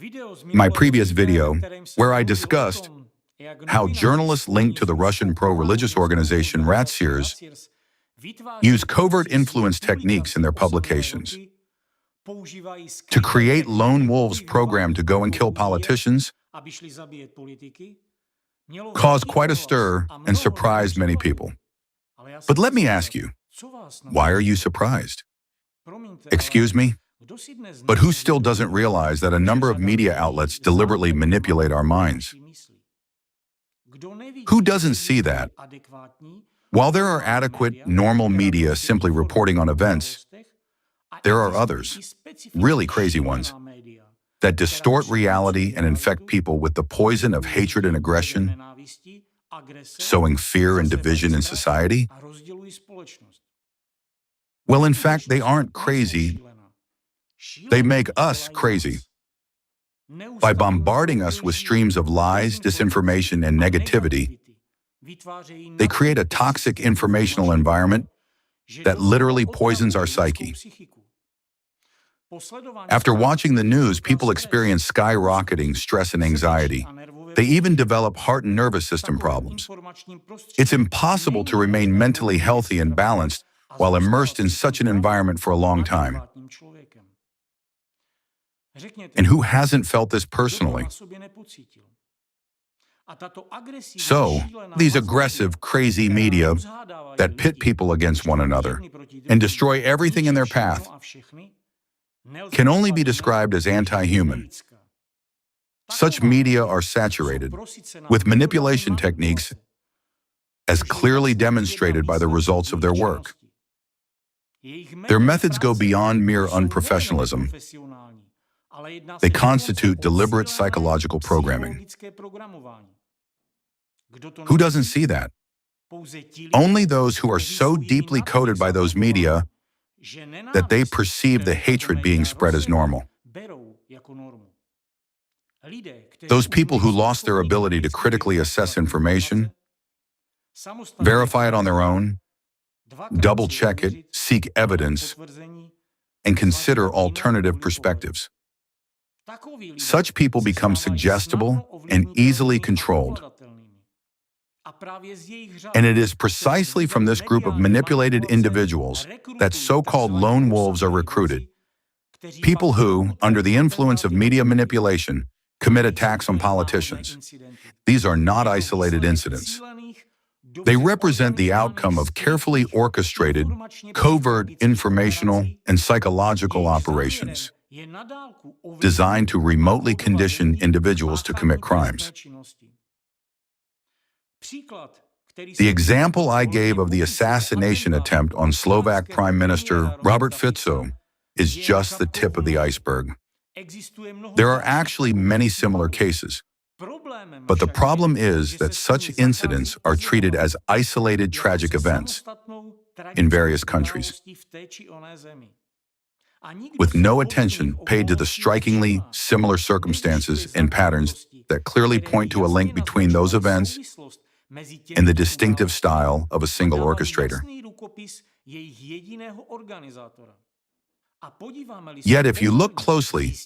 In my previous video, where I discussed how journalists linked to the Russian pro-religious organization Ratsirs use covert influence techniques in their publications to create lone wolves programmed to go and kill politicians, caused quite a stir and surprised many people. But let me ask you, why are you surprised? Excuse me? But who still doesn't realize that a number of media outlets deliberately manipulate our minds? Who doesn't see that? While there are adequate, normal media simply reporting on events, there are others, really crazy ones, that distort reality and infect people with the poison of hatred and aggression, sowing fear and division in society. Well, in fact, they aren't crazy. They make us crazy. By bombarding us with streams of lies, disinformation, and negativity, they create a toxic informational environment that literally poisons our psyche. After watching the news, people experience skyrocketing stress and anxiety. They even develop heart and nervous system problems. It's impossible to remain mentally healthy and balanced while immersed in such an environment for a long time. And who hasn't felt this personally? So, these aggressive, crazy media that pit people against one another and destroy everything in their path can only be described as anti-human. Such media are saturated with manipulation techniques as clearly demonstrated by the results of their work. Their methods go beyond mere unprofessionalism. They constitute deliberate psychological programming. Who doesn't see that? Only those who are so deeply coded by those media that they perceive the hatred being spread as normal. Those people who lost their ability to critically assess information, verify it on their own, double-check it, seek evidence, and consider alternative perspectives. Such people become suggestible and easily controlled. And it is precisely from this group of manipulated individuals that so-called lone wolves are recruited. People who, under the influence of media manipulation, commit attacks on politicians. These are not isolated incidents. They represent the outcome of carefully orchestrated, covert informational and psychological operations designed to remotely condition individuals to commit crimes. The example I gave of the assassination attempt on Slovak Prime Minister Robert Fico is just the tip of the iceberg. There are actually many similar cases, but the problem is that such incidents are treated as isolated tragic events in various countries, with no attention paid to the strikingly similar circumstances and patterns that clearly point to a link between those events and the distinctive style of a single orchestrator. Yet if you look closely,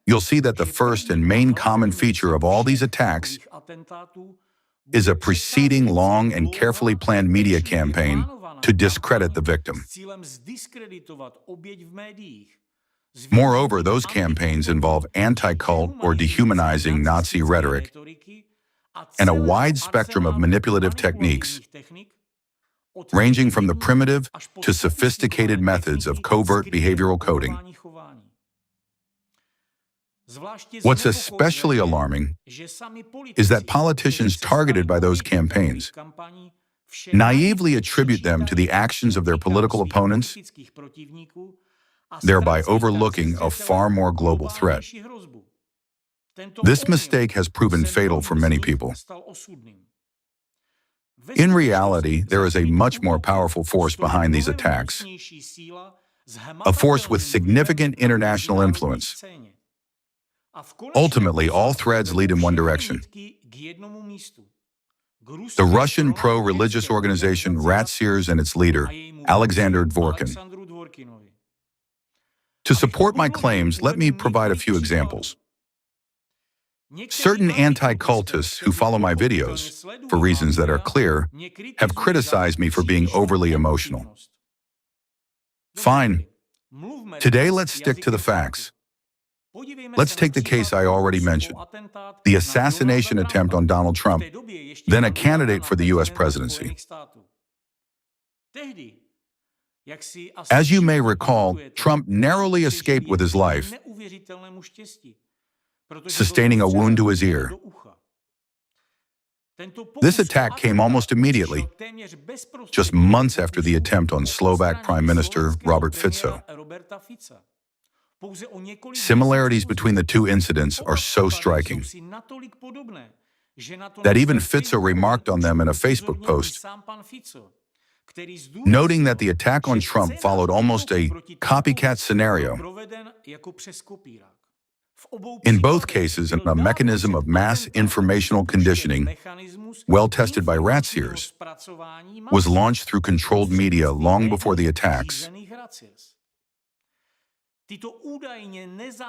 you'll see that the first and main common feature of all these attacks is a preceding long and carefully planned media campaign to discredit the victim. Moreover, those campaigns involve anti-cult or dehumanizing Nazi rhetoric and a wide spectrum of manipulative techniques, ranging from the primitive to sophisticated methods of covert behavioral coding. What's especially alarming is that politicians targeted by those campaigns naively attribute them to the actions of their political opponents, thereby overlooking a far more global threat. This mistake has proven fatal for many people. In reality, there is a much more powerful force behind these attacks, a force with significant international influence. Ultimately, all threads lead in one direction: the Russian pro-religious organization Ratsirs and its leader, Alexander Dvorkin. To support my claims, let me provide a few examples. Certain anti-cultists who follow my videos, for reasons that are clear, have criticized me for being overly emotional. Fine. Today, let's stick to the facts. Let's take the case I already mentioned, the assassination attempt on Donald Trump, then a candidate for the U.S. presidency. As you may recall, Trump narrowly escaped with his life, sustaining a wound to his ear. This attack came almost immediately, just months after the attempt on Slovak Prime Minister Robert Fico. Similarities between the two incidents are so striking that even Fico remarked on them in a Facebook post, noting that the attack on Trump followed almost a copycat scenario. In both cases, a mechanism of mass informational conditioning, well tested by rat seers, was launched through controlled media long before the attacks.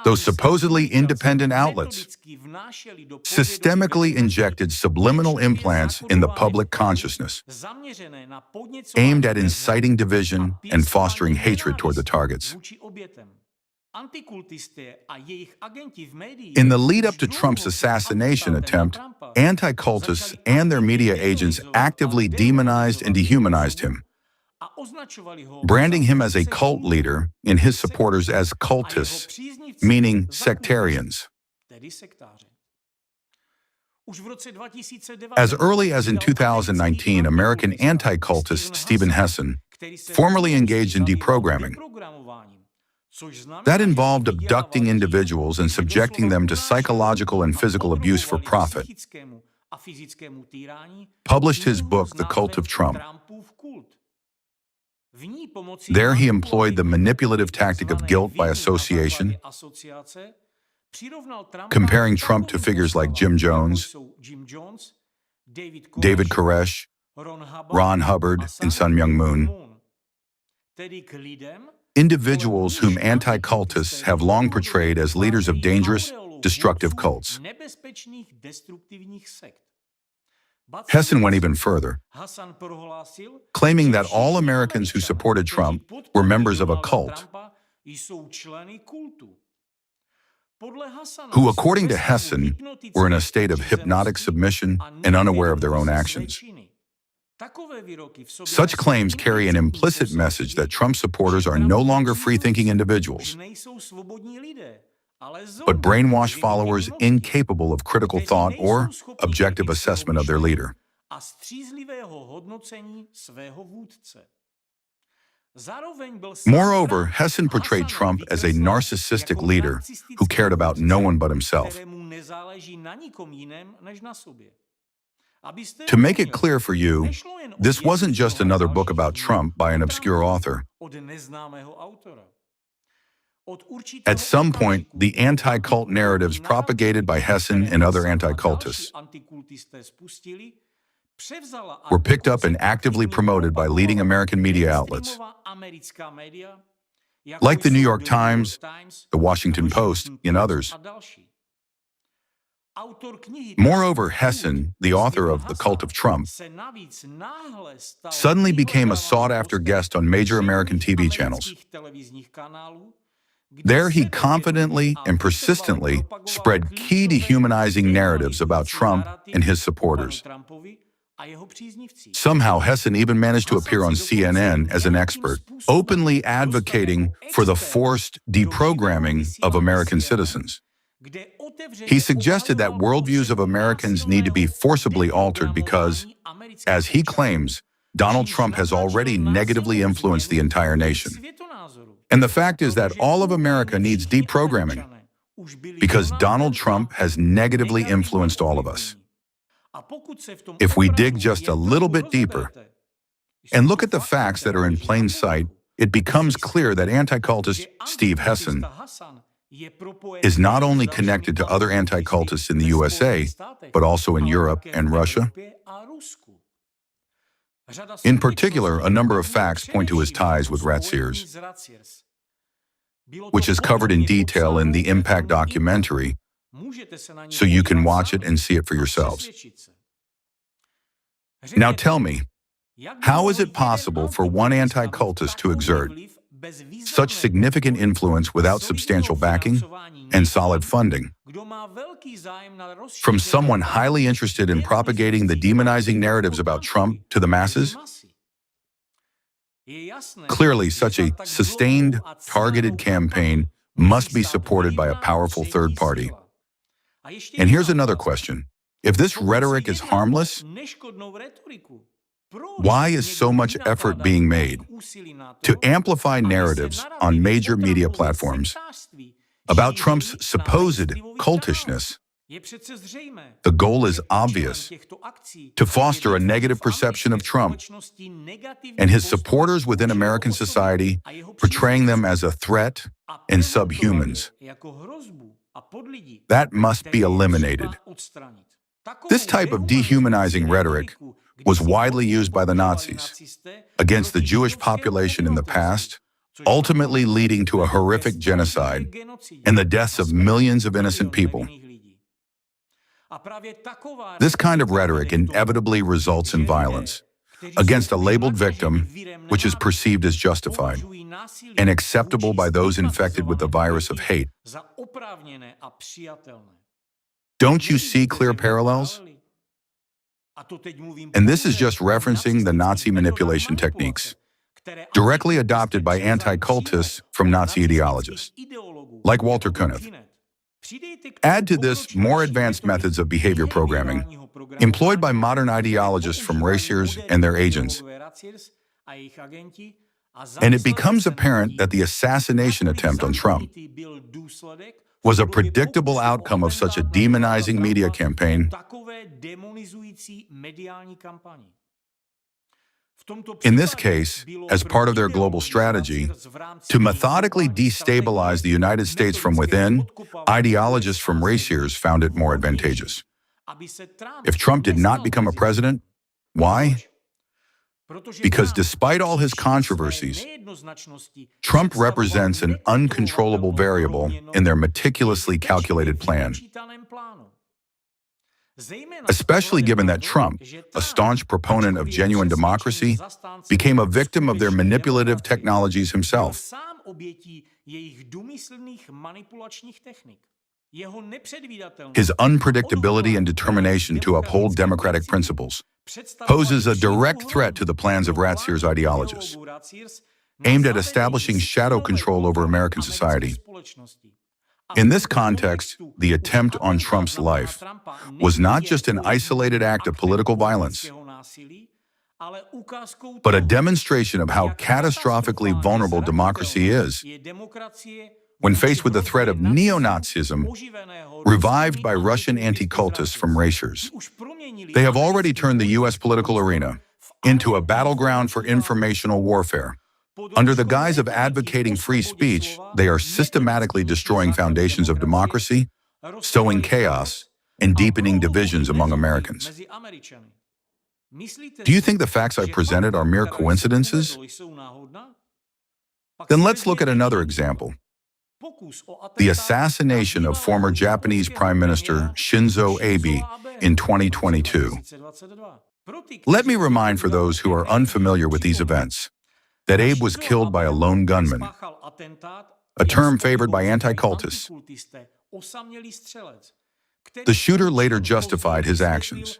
Those supposedly independent outlets systemically injected subliminal implants in the public consciousness, aimed at inciting division and fostering hatred toward the targets. In the lead-up to Trump's assassination attempt, anti-cultists and their media agents actively demonized and dehumanized him, branding him as a cult leader and his supporters as cultists, meaning sectarians. As early as in 2019, American anti-cultist Stephen Hesson formerly engaged in deprogramming. That involved abducting individuals and subjecting them to psychological and physical abuse for profit. Published his book, The Cult of Trump. There he employed the manipulative tactic of guilt by association, comparing Trump to figures like Jim Jones, David Koresh, Ron Hubbard, and Sun Myung Moon, individuals whom anti-cultists have long portrayed as leaders of dangerous, destructive cults. Hesson went even further, claiming that all Americans who supported Trump were members of a cult, who, according to Hesson, were in a state of hypnotic submission and unaware of their own actions. Such claims carry an implicit message that Trump supporters are no longer free-thinking individuals, but brainwashed followers incapable of critical thought or objective assessment of their leader. Moreover, Hesson portrayed Trump as a narcissistic leader who cared about no one but himself. To make it clear for you, this wasn't just another book about Trump by an obscure author. At some point, the anti-cult narratives propagated by Hesson and other anti-cultists were picked up and actively promoted by leading American media outlets, like the New York Times, the Washington Post, and others. Moreover, Hesson, the author of The Cult of Trump, suddenly became a sought-after guest on major American TV channels. There he confidently and persistently spread key dehumanizing narratives about Trump and his supporters. Somehow, Hesson even managed to appear on CNN as an expert, openly advocating for the forced deprogramming of American citizens. He suggested that worldviews of Americans need to be forcibly altered because, as he claims, Donald Trump has already negatively influenced the entire nation. And the fact is that all of America needs deprogramming because Donald Trump has negatively influenced all of us. If we dig just a little bit deeper and look at the facts that are in plain sight, it becomes clear that anti-cultist Steve Hesson is not only connected to other anti-cultists in the USA, but also in Europe and Russia. In particular, a number of facts point to his ties with rat seers, which is covered in detail in the Impact documentary, so you can watch it and see it for yourselves. Now tell me, how is it possible for one anti-cultist to exert such significant influence without substantial backing and solid funding from someone highly interested in propagating the demonizing narratives about Trump to the masses? Clearly, such a sustained, targeted campaign must be supported by a powerful third party. And here's another question. If this rhetoric is harmless, why is so much effort being made to amplify narratives on major media platforms about Trump's supposed cultishness? The goal is obvious: to foster a negative perception of Trump and his supporters within American society, portraying them as a threat and subhumans. That must be eliminated. This type of dehumanizing rhetoric was widely used by the Nazis against the Jewish population in the past, ultimately leading to a horrific genocide and the deaths of millions of innocent people. This kind of rhetoric inevitably results in violence against a labeled victim, which is perceived as justified and acceptable by those infected with the virus of hate. Don't you see clear parallels? And this is just referencing the Nazi manipulation techniques, directly adopted by anti-cultists from Nazi ideologists, like Walter Koenig. Add to this more advanced methods of behavior programming, employed by modern ideologists from raciers and their agents, and it becomes apparent that the assassination attempt on Trump was a predictable outcome of such a demonizing media campaign. In this case, as part of their global strategy, to methodically destabilize the United States from within, ideologists from raciers found it more advantageous. If Trump did not become a president, why? Because despite all his controversies, Trump represents an uncontrollable variable in their meticulously calculated plan. Especially given that Trump, a staunch proponent of genuine democracy, became a victim of their manipulative technologies himself. His unpredictability and determination to uphold democratic principles poses a direct threat to the plans of Ratzier's ideologists, aimed at establishing shadow control over American society. In this context, the attempt on Trump's life was not just an isolated act of political violence, but a demonstration of how catastrophically vulnerable democracy is when faced with the threat of neo-Nazism revived by Russian anti-cultists from raciers. They have already turned the U.S. political arena into a battleground for informational warfare. Under the guise of advocating free speech, they are systematically destroying foundations of democracy, sowing chaos, and deepening divisions among Americans. Do you think the facts I presented are mere coincidences? Then let's look at another example: the assassination of former Japanese Prime Minister Shinzo Abe in 2022. Let me remind for those who are unfamiliar with these events that Abe was killed by a lone gunman, a term favored by anti-cultists. The shooter later justified his actions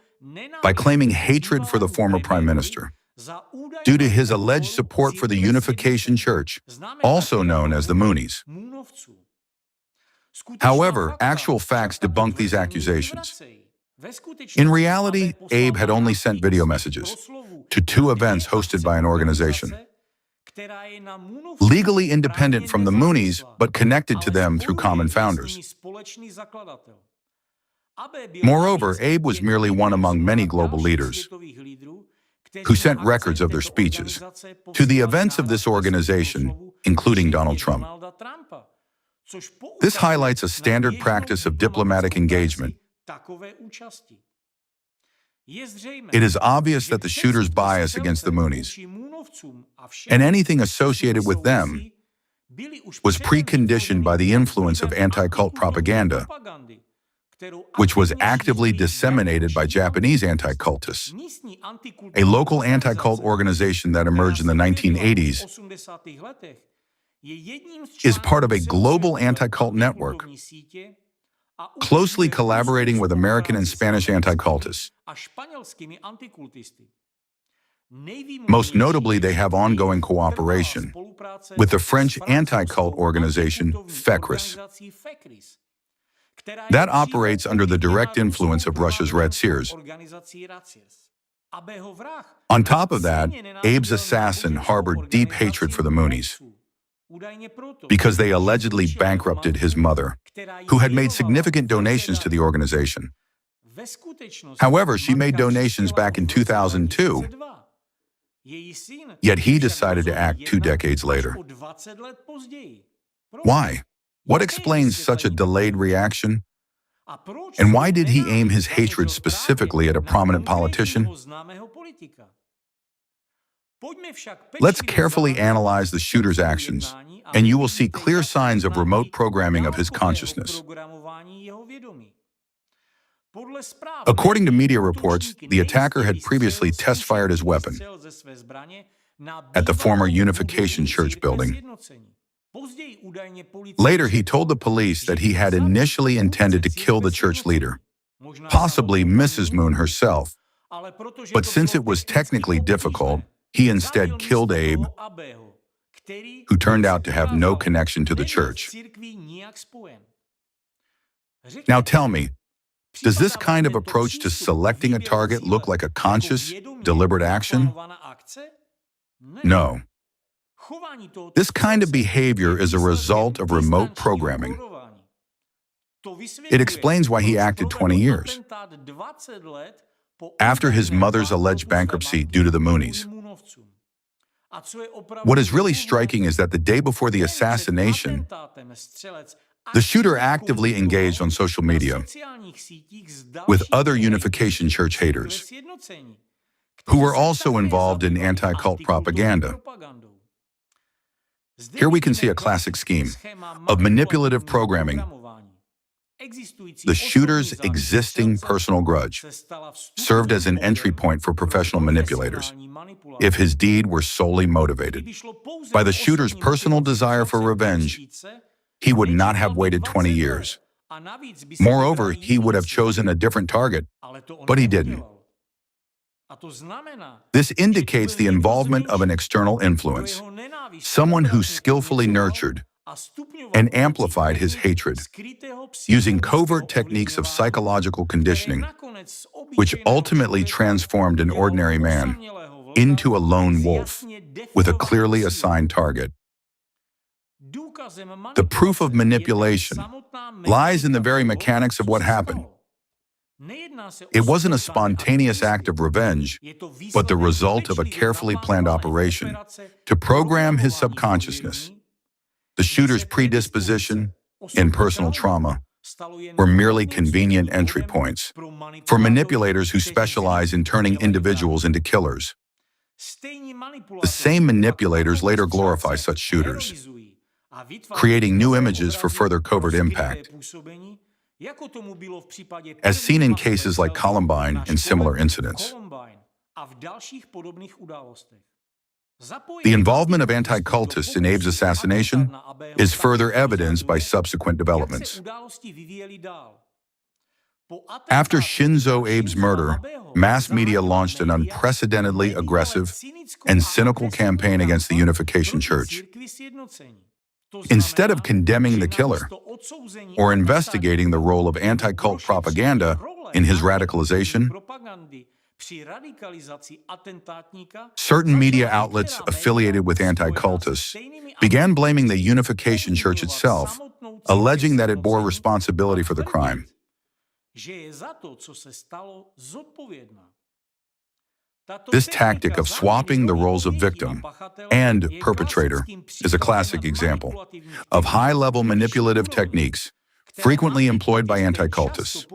by claiming hatred for the former prime minister due to his alleged support for the Unification Church, also known as the Moonies. However, actual facts debunk these accusations. In reality, Abe had only sent video messages to 2 events hosted by an organization legally independent from the Moonies, but connected to them through common founders. Moreover, Abe was merely one among many global leaders who sent records of their speeches to the events of this organization, including Donald Trump. This highlights a standard practice of diplomatic engagement. It is obvious that the shooter's bias against the Moonies and anything associated with them was preconditioned by the influence of anti-cult propaganda which was actively disseminated by Japanese anti-cultists. A local anti-cult organization that emerged in the 1980s is part of a global anti-cult network, closely collaborating with American and Spanish anti-cultists. Most notably, they have ongoing cooperation with the French anti-cult organization FECRIS, that operates under the direct influence of Russia's Red Sears. On top of that, Abe's assassin harbored deep hatred for the Moonies because they allegedly bankrupted his mother, who had made significant donations to the organization. However, she made donations back in 2002, yet he decided to act 2 decades later. Why? What explains such a delayed reaction? And why did he aim his hatred specifically at a prominent politician? Let's carefully analyze the shooter's actions, and you will see clear signs of remote programming of his consciousness. According to media reports, the attacker had previously test-fired his weapon at the former Unification Church building. Later, he told the police that he had initially intended to kill the church leader, possibly Mrs. Moon herself, but since it was technically difficult, he instead killed Abe, who turned out to have no connection to the church. Now tell me, does this kind of approach to selecting a target look like a conscious, deliberate action? No. This kind of behavior is a result of remote programming. It explains why he acted 20 years after his mother's alleged bankruptcy due to the Moonies. What is really striking is that the day before the assassination, the shooter actively engaged on social media with other Unification Church haters, who were also involved in anti-cult propaganda. Here we can see a classic scheme of manipulative programming. The shooter's existing personal grudge served as an entry point for professional manipulators if his deed were solely motivated by the shooter's personal desire for revenge. He would not have waited 20 years. Moreover, he would have chosen a different target, but he didn't. This indicates the involvement of an external influence, someone who skillfully nurtured and amplified his hatred, using covert techniques of psychological conditioning, which ultimately transformed an ordinary man into a lone wolf with a clearly assigned target. The proof of manipulation lies in the very mechanics of what happened. It wasn't a spontaneous act of revenge, but the result of a carefully planned operation to program his subconsciousness. The shooter's predisposition and personal trauma were merely convenient entry points for manipulators who specialize in turning individuals into killers. The same manipulators later glorify such shooters, creating new images for further covert impact, as seen in cases like Columbine and similar incidents. The involvement of anti-cultists in Abe's assassination is further evidenced by subsequent developments. After Shinzo Abe's murder, mass media launched an unprecedentedly aggressive and cynical campaign against the Unification Church. Instead of condemning the killer or investigating the role of anti-cult propaganda in his radicalization, certain media outlets affiliated with anti-cultists began blaming the Unification Church itself, alleging that it bore responsibility for the crime. This tactic of swapping the roles of victim and perpetrator is a classic example of high-level manipulative techniques frequently employed by anti-cultists.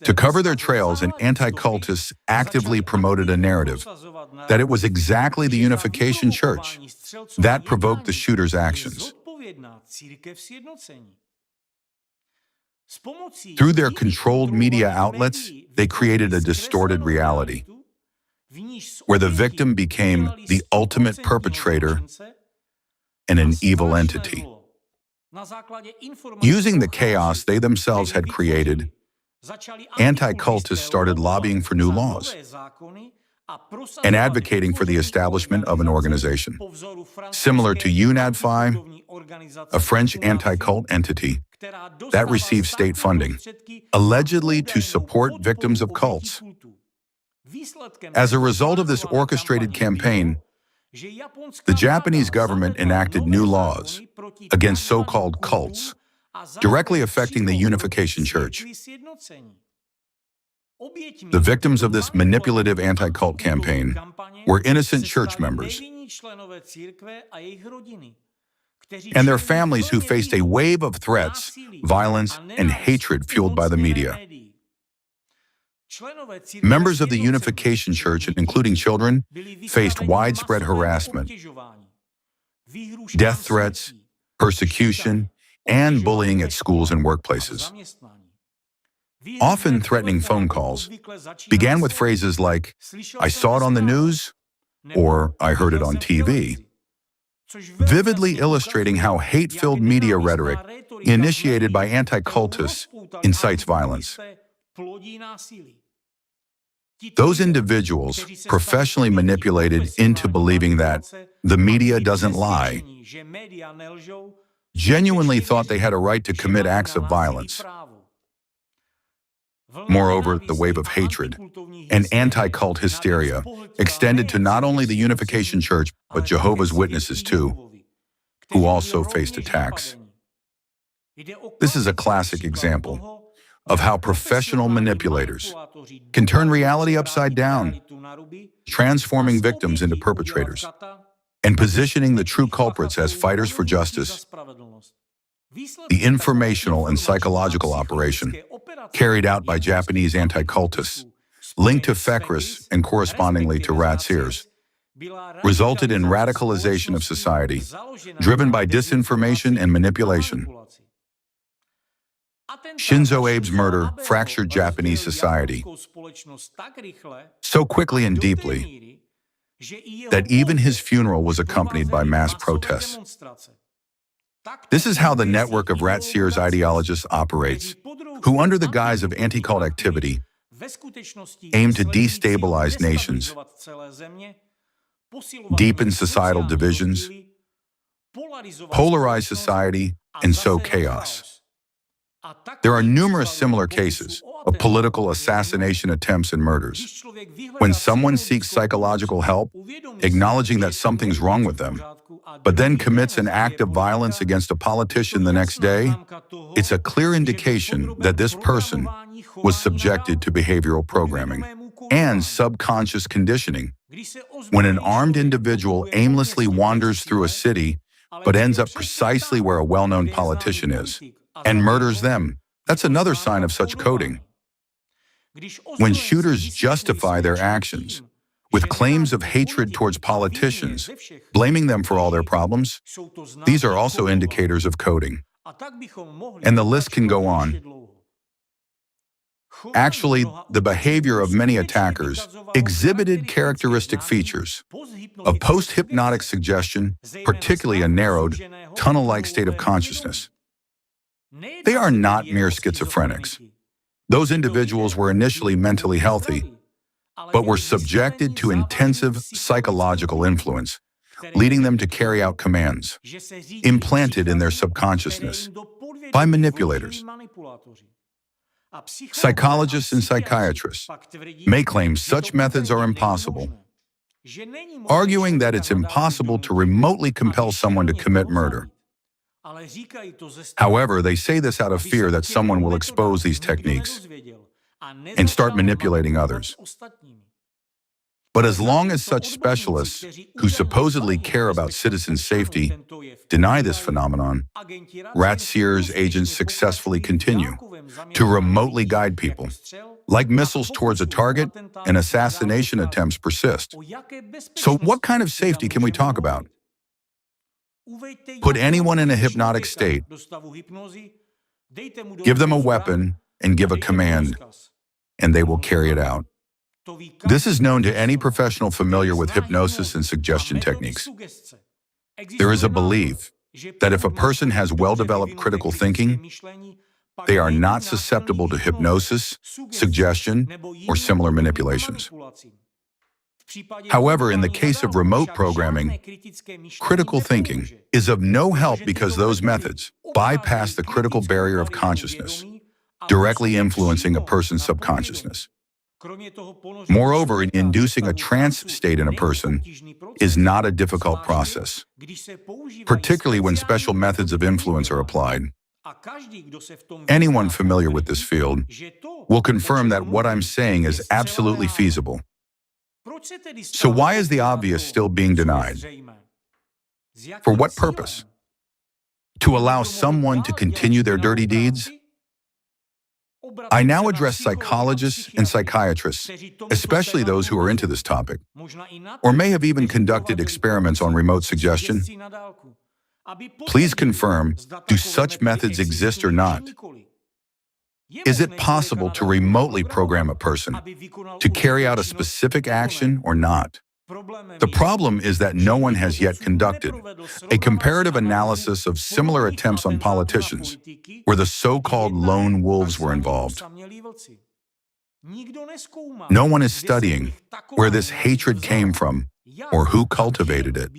To cover their trails, anti-cultists actively promoted a narrative that it was exactly the Unification Church that provoked the shooter's actions. Through their controlled media outlets, they created a distorted reality where the victim became the ultimate perpetrator and an evil entity. Using the chaos they themselves had created, anti-cultists started lobbying for new laws and advocating for the establishment of an organization, similar to UNADFI, a French anti-cult entity that receives state funding, allegedly to support victims of cults. As a result of this orchestrated campaign, the Japanese government enacted new laws against so-called cults, directly affecting the Unification Church. The victims of this manipulative anti-cult campaign were innocent church members and their families who faced a wave of threats, violence, and hatred fueled by the media. Members of the Unification Church, including children, faced widespread harassment, death threats, persecution, and bullying at schools and workplaces. Often threatening phone calls began with phrases like, "I saw it on the news," or "I heard it on TV," vividly illustrating how hate-filled media rhetoric initiated by anti-cultists incites violence. Those individuals, professionally manipulated into believing that the media doesn't lie, genuinely thought they had a right to commit acts of violence. Moreover, the wave of hatred and anti-cult hysteria extended to not only the Unification Church, but Jehovah's Witnesses too, who also faced attacks. This is a classic example of how professional manipulators can turn reality upside down, transforming victims into perpetrators and positioning the true culprits as fighters for justice. The informational and psychological operation carried out by Japanese anti-cultists, linked to Fekris and correspondingly to rat's ears, resulted in radicalization of society, driven by disinformation and manipulation. Shinzo Abe's murder fractured Japanese society so quickly and deeply that even his funeral was accompanied by mass protests. This is how the network of rat seers ideologists operates, who under the guise of anti-cult activity aim to destabilize nations, deepen societal divisions, polarize society, and sow chaos. There are numerous similar cases of political assassination attempts and murders. When someone seeks psychological help, acknowledging that something's wrong with them, but then commits an act of violence against a politician the next day, it's a clear indication that this person was subjected to behavioral programming and subconscious conditioning. When an armed individual aimlessly wanders through a city, but ends up precisely where a well-known politician is, and murders them, that's another sign of such coding. When shooters justify their actions with claims of hatred towards politicians, blaming them for all their problems, these are also indicators of coding. And the list can go on. Actually, the behavior of many attackers exhibited characteristic features of post-hypnotic suggestion, particularly a narrowed, tunnel-like state of consciousness. They are not mere schizophrenics. Those individuals were initially mentally healthy, but were subjected to intensive psychological influence, leading them to carry out commands implanted in their subconsciousness by manipulators. Psychologists and psychiatrists may claim such methods are impossible, arguing that it's impossible to remotely compel someone to commit murder. However, they say this out of fear that someone will expose these techniques and start manipulating others. But as long as such specialists, who supposedly care about citizen safety, deny this phenomenon, rat seers agents successfully continue to remotely guide people. Like missiles towards a target, and assassination attempts persist. So what kind of safety can we talk about? Put anyone in a hypnotic state, Give them a weapon and give a command, and they will carry it out. This is known to any professional familiar with hypnosis and suggestion techniques. There is a belief that if a person has well-developed critical thinking, they are not susceptible to hypnosis, suggestion, or similar manipulations. However, in the case of remote programming, critical thinking is of no help because those methods bypass the critical barrier of consciousness, directly influencing a person's subconsciousness. Moreover, inducing a trance state in a person is not a difficult process, particularly when special methods of influence are applied. Anyone familiar with this field will confirm that what I'm saying is absolutely feasible. So why is the obvious still being denied? For what purpose? To allow someone to continue their dirty deeds? I now address psychologists and psychiatrists, especially those who are into this topic, or may have even conducted experiments on remote suggestion. Please confirm, do such methods exist or not? Is it possible to remotely program a person to carry out a specific action or not? The problem is that no one has yet conducted a comparative analysis of similar attempts on politicians, where the so-called lone wolves were involved. No one is studying where this hatred came from or who cultivated it.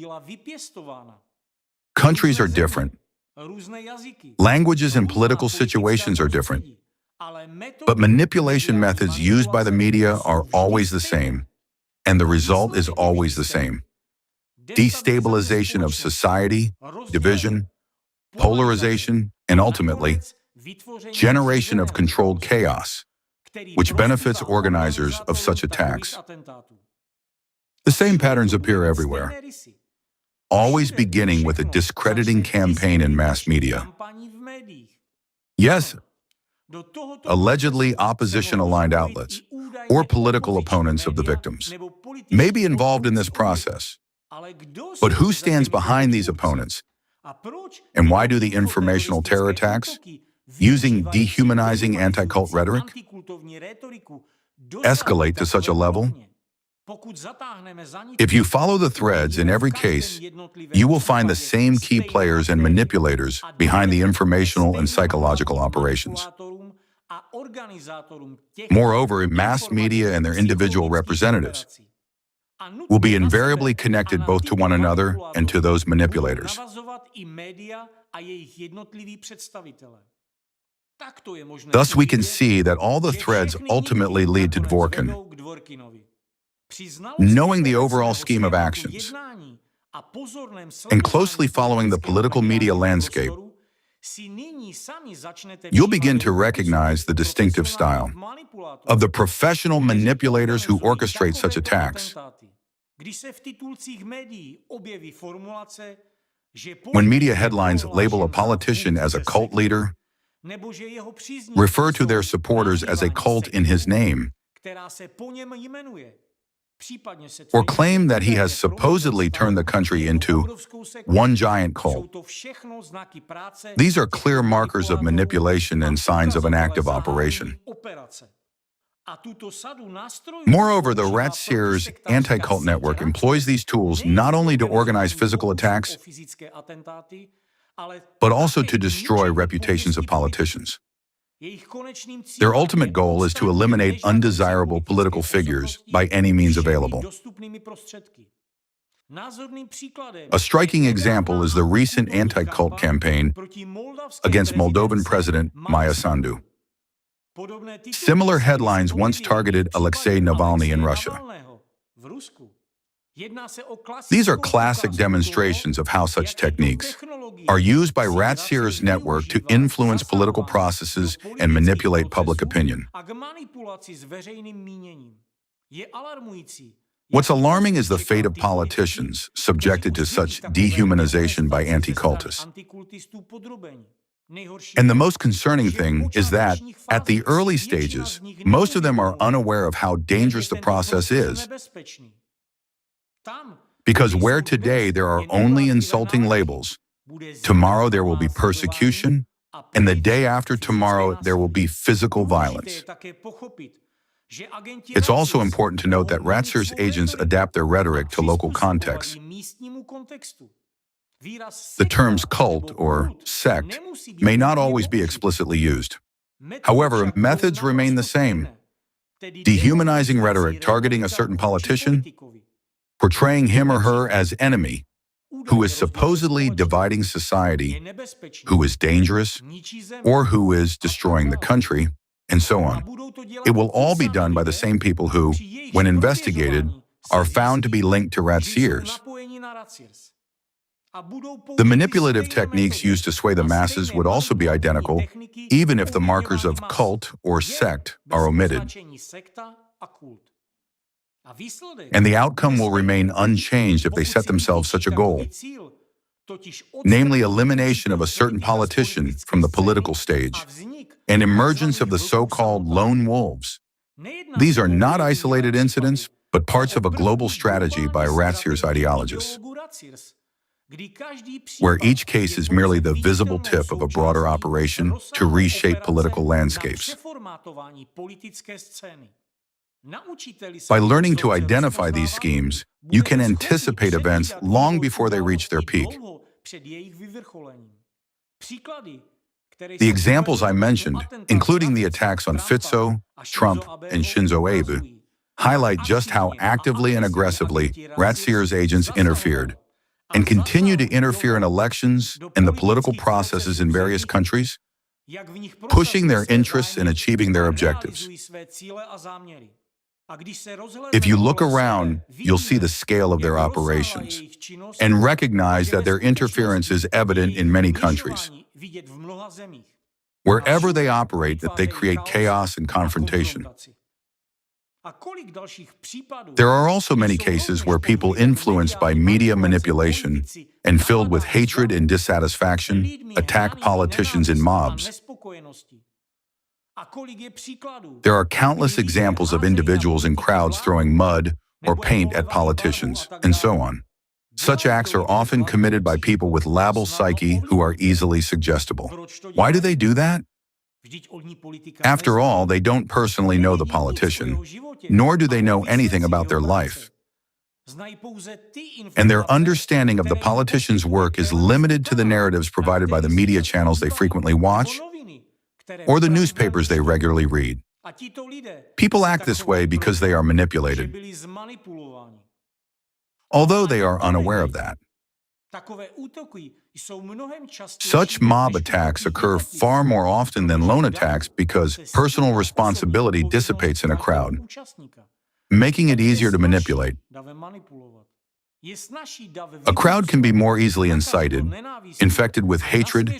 Countries are different. Languages and political situations are different. But manipulation methods used by the media are always the same, and the result is always the same: destabilization of society, division, polarization, and ultimately, generation of controlled chaos, which benefits organizers of such attacks. The same patterns appear everywhere, always beginning with a discrediting campaign in mass media. Yes, allegedly opposition-aligned outlets or political opponents of the victims may be involved in this process. But who stands behind these opponents? And why do the informational terror attacks, using dehumanizing anti-cult rhetoric, escalate to such a level? If you follow the threads in every case, you will find the same key players and manipulators behind the informational and psychological operations. Moreover, mass media and their individual representatives will be invariably connected both to one another and to those manipulators. Thus, we can see that all the threads ultimately lead to Dvorkin. Knowing the overall scheme of actions and closely following the political media landscape, you'll begin to recognize the distinctive style of the professional manipulators who orchestrate such attacks. When media headlines label a politician as a cult leader, refer to their supporters as a cult in his name, or claim that he has supposedly turned the country into one giant cult. These are clear markers of manipulation and signs of an active operation. Moreover, the Rat Sears anti-cult network employs these tools not only to organize physical attacks, but also to destroy reputations of politicians. Their ultimate goal is to eliminate undesirable political figures by any means available. A striking example is the recent anti-cult campaign against Moldovan President Maia Sandu. Similar headlines once targeted Alexei Navalny in Russia. These are classic demonstrations of how such techniques are used by Rat Sears network to influence political processes and manipulate public opinion. What's alarming is the fate of politicians subjected to such dehumanization by anti-cultists. And the most concerning thing is that, at the early stages, most of them are unaware of how dangerous the process is. Because where today there are only insulting labels, tomorrow there will be persecution, and the day after tomorrow there will be physical violence. It's also important to note that Ratsir's agents adapt their rhetoric to local contexts. The terms cult or sect may not always be explicitly used. However, methods remain the same. Dehumanizing rhetoric targeting a certain politician, portraying him or her as enemy, who is supposedly dividing society, who is dangerous, or who is destroying the country, and so on. It will all be done by the same people who, when investigated, are found to be linked to Ratsirs. The manipulative techniques used to sway the masses would also be identical, even if the markers of cult or sect are omitted. And the outcome will remain unchanged if they set themselves such a goal, namely elimination of a certain politician from the political stage and emergence of the so-called lone wolves. These are not isolated incidents, but parts of a global strategy by Ratsir's ideologists, where each case is merely the visible tip of a broader operation to reshape political landscapes. By learning to identify these schemes, you can anticipate events long before they reach their peak. The examples I mentioned, including the attacks on Fitzo, Trump, and Shinzo Abe, highlight just how actively and aggressively Ratsir's agents interfered and continue to interfere in elections and the political processes in various countries, pushing their interests and achieving their objectives. If you look around, you'll see the scale of their operations and recognize that their interference is evident in many countries. Wherever they operate, they create chaos and confrontation. There are also many cases where people influenced by media manipulation and filled with hatred and dissatisfaction attack politicians in mobs. There are countless examples of individuals in crowds throwing mud or paint at politicians, and so on. Such acts are often committed by people with lable psyche who are easily suggestible. Why do they do that? After all, they don't personally know the politician, nor do they know anything about their life. And their understanding of the politician's work is limited to the narratives provided by the media channels they frequently watch or the newspapers they regularly read. People act this way because they are manipulated, although they are unaware of that. Such mob attacks occur far more often than lone attacks because personal responsibility dissipates in a crowd, making it easier to manipulate. A crowd can be more easily incited, infected with hatred,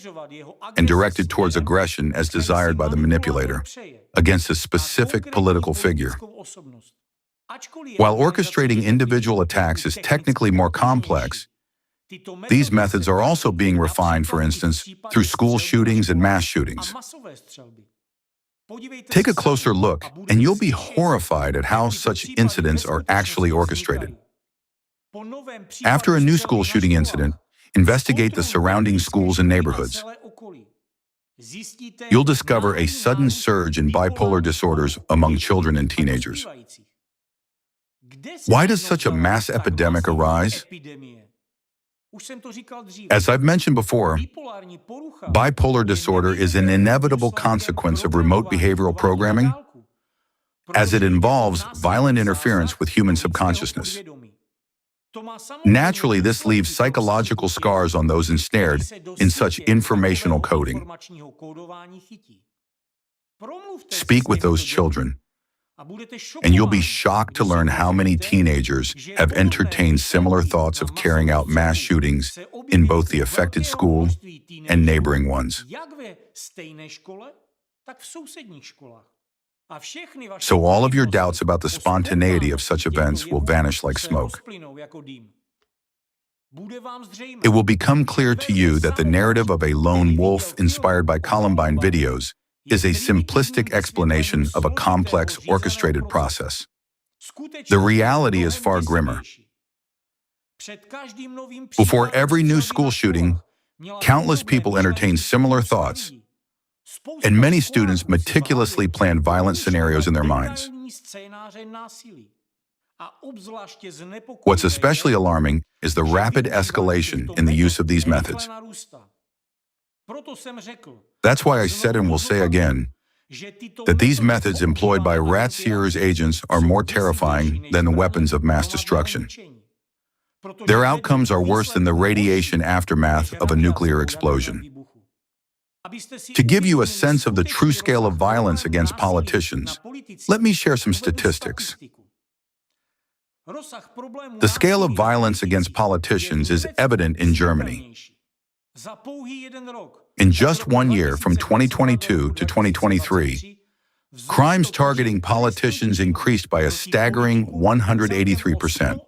and directed towards aggression as desired by the manipulator against a specific political figure. While orchestrating individual attacks is technically more complex, these methods are also being refined, for instance, through school shootings and mass shootings. Take a closer look, and you'll be horrified at how such incidents are actually orchestrated. After a new school shooting incident, investigate the surrounding schools and neighborhoods. You'll discover a sudden surge in bipolar disorders among children and teenagers. Why does such a mass epidemic arise? As I've mentioned before, bipolar disorder is an inevitable consequence of remote behavioral programming, as it involves violent interference with human subconsciousness. Naturally, this leaves psychological scars on those ensnared in such informational coding. Speak with those children, and you'll be shocked to learn how many teenagers have entertained similar thoughts of carrying out mass shootings in both the affected school and neighboring ones. So all of your doubts about the spontaneity of such events will vanish like smoke. It will become clear to you that the narrative of a lone wolf inspired by Columbine videos is a simplistic explanation of a complex, orchestrated process. The reality is far grimmer. Before every new school shooting, countless people entertain similar thoughts, And many students meticulously plan violent scenarios in their minds. What's especially alarming is the rapid escalation in the use of these methods. That's why I said and will say again that these methods employed by rat-seers agents are more terrifying than the weapons of mass destruction. Their outcomes are worse than the radiation aftermath of a nuclear explosion. To give you a sense of the true scale of violence against politicians, let me share some statistics. The scale of violence against politicians is evident in Germany. In just 1 year, from 2022 to 2023, crimes targeting politicians increased by a staggering 183%.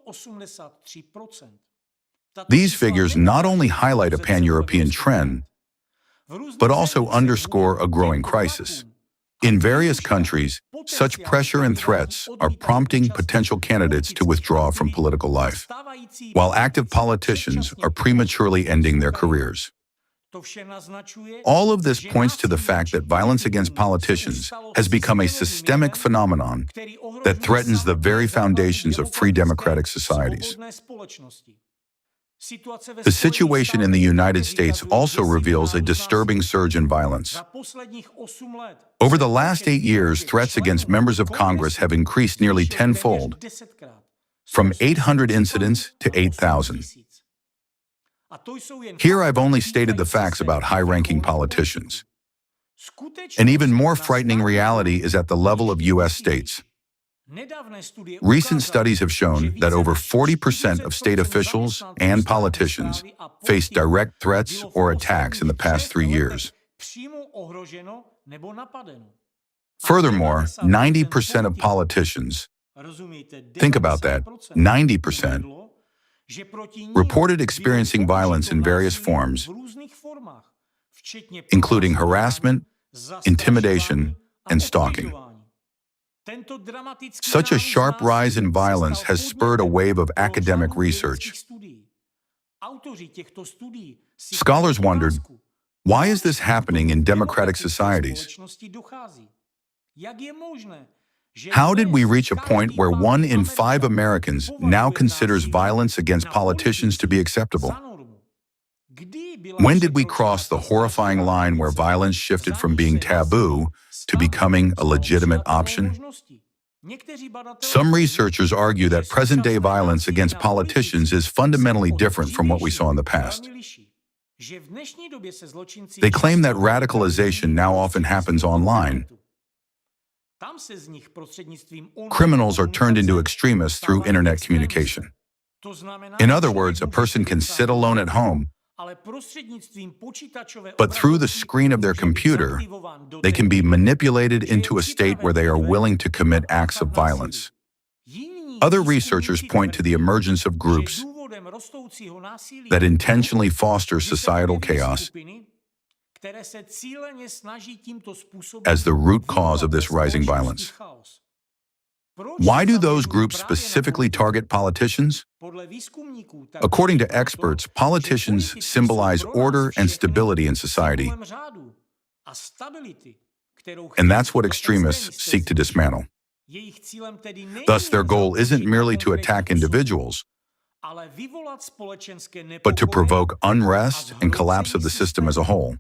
These figures not only highlight a pan-European trend, but also underscore a growing crisis. In various countries, such pressure and threats are prompting potential candidates to withdraw from political life, while active politicians are prematurely ending their careers. All of this points to the fact that violence against politicians has become a systemic phenomenon that threatens the very foundations of free democratic societies. The situation in the United States also reveals a disturbing surge in violence. Over the last 8 years, threats against members of Congress have increased nearly tenfold, from 800 incidents to 8,000. Here I've only stated the facts about high-ranking politicians. An even more frightening reality is at the level of U.S. states. Recent studies have shown that over 40% of state officials and politicians faced direct threats or attacks in the past 3 years. Furthermore, 90% of politicians, think about that, 90%, reported experiencing violence in various forms, including harassment, intimidation, and stalking. Such a sharp rise in violence has spurred a wave of academic research. Scholars wondered, why is this happening in democratic societies? How did we reach a point where 1 in 5 Americans now considers violence against politicians to be acceptable? When did we cross the horrifying line where violence shifted from being taboo to becoming a legitimate option? Some researchers argue that present-day violence against politicians is fundamentally different from what we saw in the past. They claim that radicalization now often happens online. Criminals are turned into extremists through internet communication. In other words, a person can sit alone at home, but through the screen of their computer, they can be manipulated into a state where they are willing to commit acts of violence. Other researchers point to the emergence of groups that intentionally foster societal chaos as the root cause of this rising violence. Why do those groups specifically target politicians? According to experts, politicians symbolize order and stability in society, and that's what extremists seek to dismantle. Thus, their goal isn't merely to attack individuals, but to provoke unrest and collapse of the system as a whole.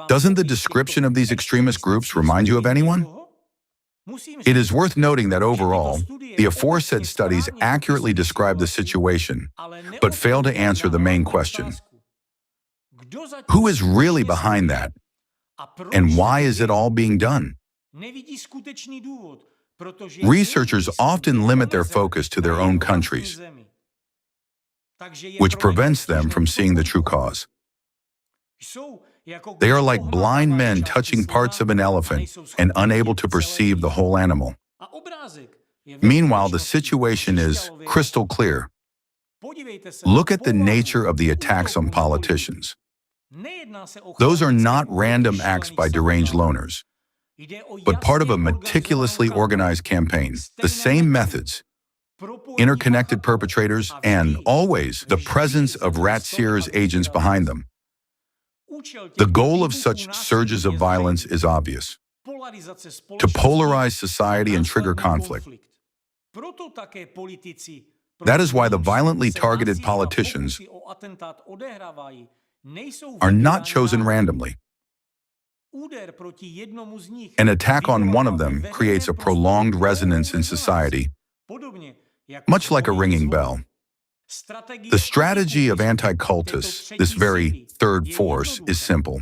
Doesn't the description of these extremist groups remind you of anyone? It is worth noting that overall, the aforesaid studies accurately describe the situation, but fail to answer the main question. Who is really behind that? And why is it all being done? Researchers often limit their focus to their own countries, which prevents them from seeing the true cause. They are like blind men touching parts of an elephant and unable to perceive the whole animal. Meanwhile, the situation is crystal clear. Look at the nature of the attacks on politicians. Those are not random acts by deranged loners, but part of a meticulously organized campaign. The same methods, interconnected perpetrators, and always the presence of rat-seers agents behind them. The goal of such surges of violence is obvious: to polarize society and trigger conflict. That is why the violently targeted politicians are not chosen randomly. An attack on one of them creates a prolonged resonance in society, much like a ringing bell. The strategy of anti-cultists, this very third force, is simple.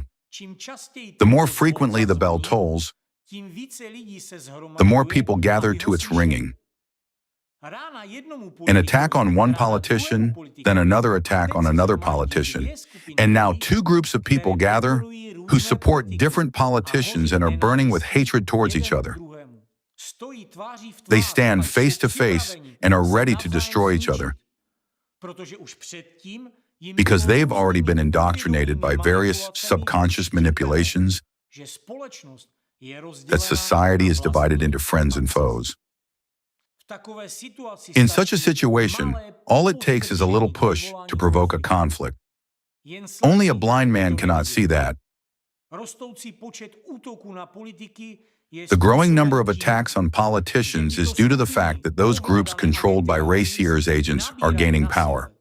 The more frequently the bell tolls, the more people gather to its ringing. An attack on one politician, then another attack on another politician, and now two groups of people gather who support different politicians and are burning with hatred towards each other. They stand face to face and are ready to destroy each other because they've already been indoctrinated by various subconscious manipulations that society is divided into friends and foes. In such a situation, all it takes is a little push to provoke a conflict. Only a blind man cannot see that. The growing number of attacks on politicians is due to the fact that those groups controlled by race-seers agents are gaining power,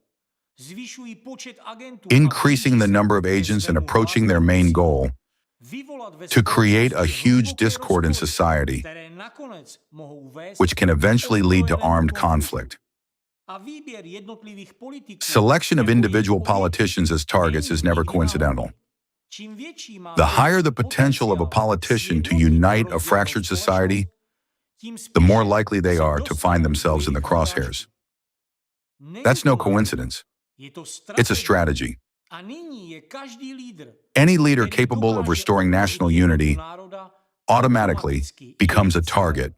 increasing the number of agents and approaching their main goal: to create a huge discord in society, which can eventually lead to armed conflict. Selection of individual politicians as targets is never coincidental. The higher the potential of a politician to unite a fractured society, the more likely they are to find themselves in the crosshairs. That's no coincidence. It's a strategy. Any leader capable of restoring national unity automatically becomes a target.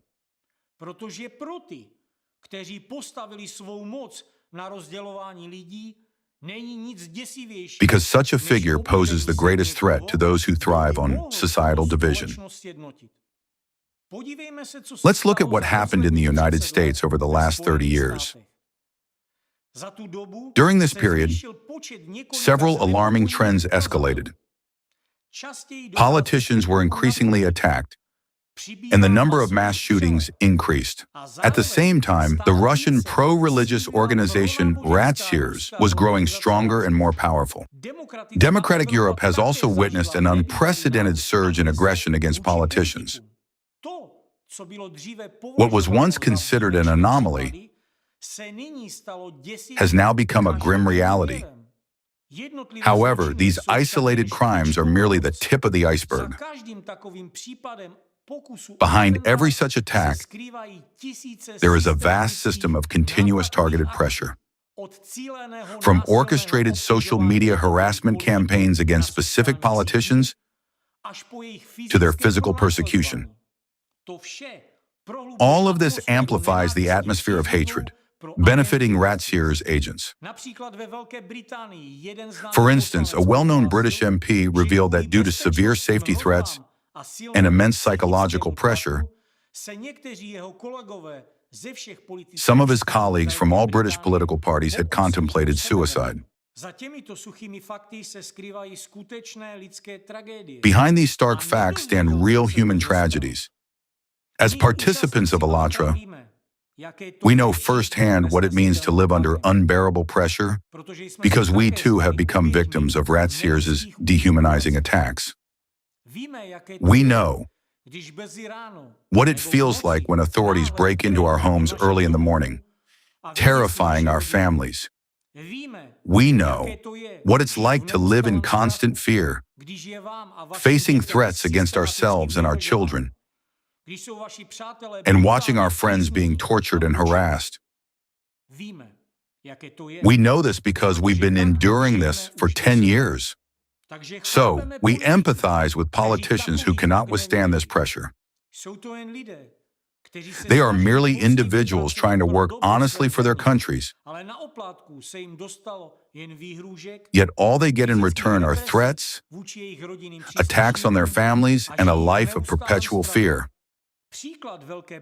Because such a figure poses the greatest threat to those who thrive on societal division. Let's look at what happened in the United States over the last 30 years. During this period, several alarming trends escalated. Politicians were increasingly attacked, and the number of mass shootings increased. At the same time, the Russian pro-religious organization Ratseers was growing stronger and more powerful. Democratic Europe has also witnessed an unprecedented surge in aggression against politicians. What was once considered an anomaly has now become a grim reality. However, these isolated crimes are merely the tip of the iceberg. Behind every such attack, there is a vast system of continuous targeted pressure. From orchestrated social media harassment campaigns against specific politicians to their physical persecution. All of this amplifies the atmosphere of hatred, benefiting Ratseers agents. For instance, a well-known British MP revealed that due to severe safety threats and immense psychological pressure, some of his colleagues from all British political parties had contemplated suicide. Behind these stark facts stand real human tragedies. As participants of Allatra, we know firsthand what it means to live under unbearable pressure because we too have become victims of Ratseers' dehumanizing attacks. We know what it feels like when authorities break into our homes early in the morning, terrifying our families. We know what it's like to live in constant fear, facing threats against ourselves and our children, and watching our friends being tortured and harassed. We know this because we've been enduring this for 10 years. So, we empathize with politicians who cannot withstand this pressure. They are merely individuals trying to work honestly for their countries. Yet all they get in return are threats, attacks on their families, and a life of perpetual fear.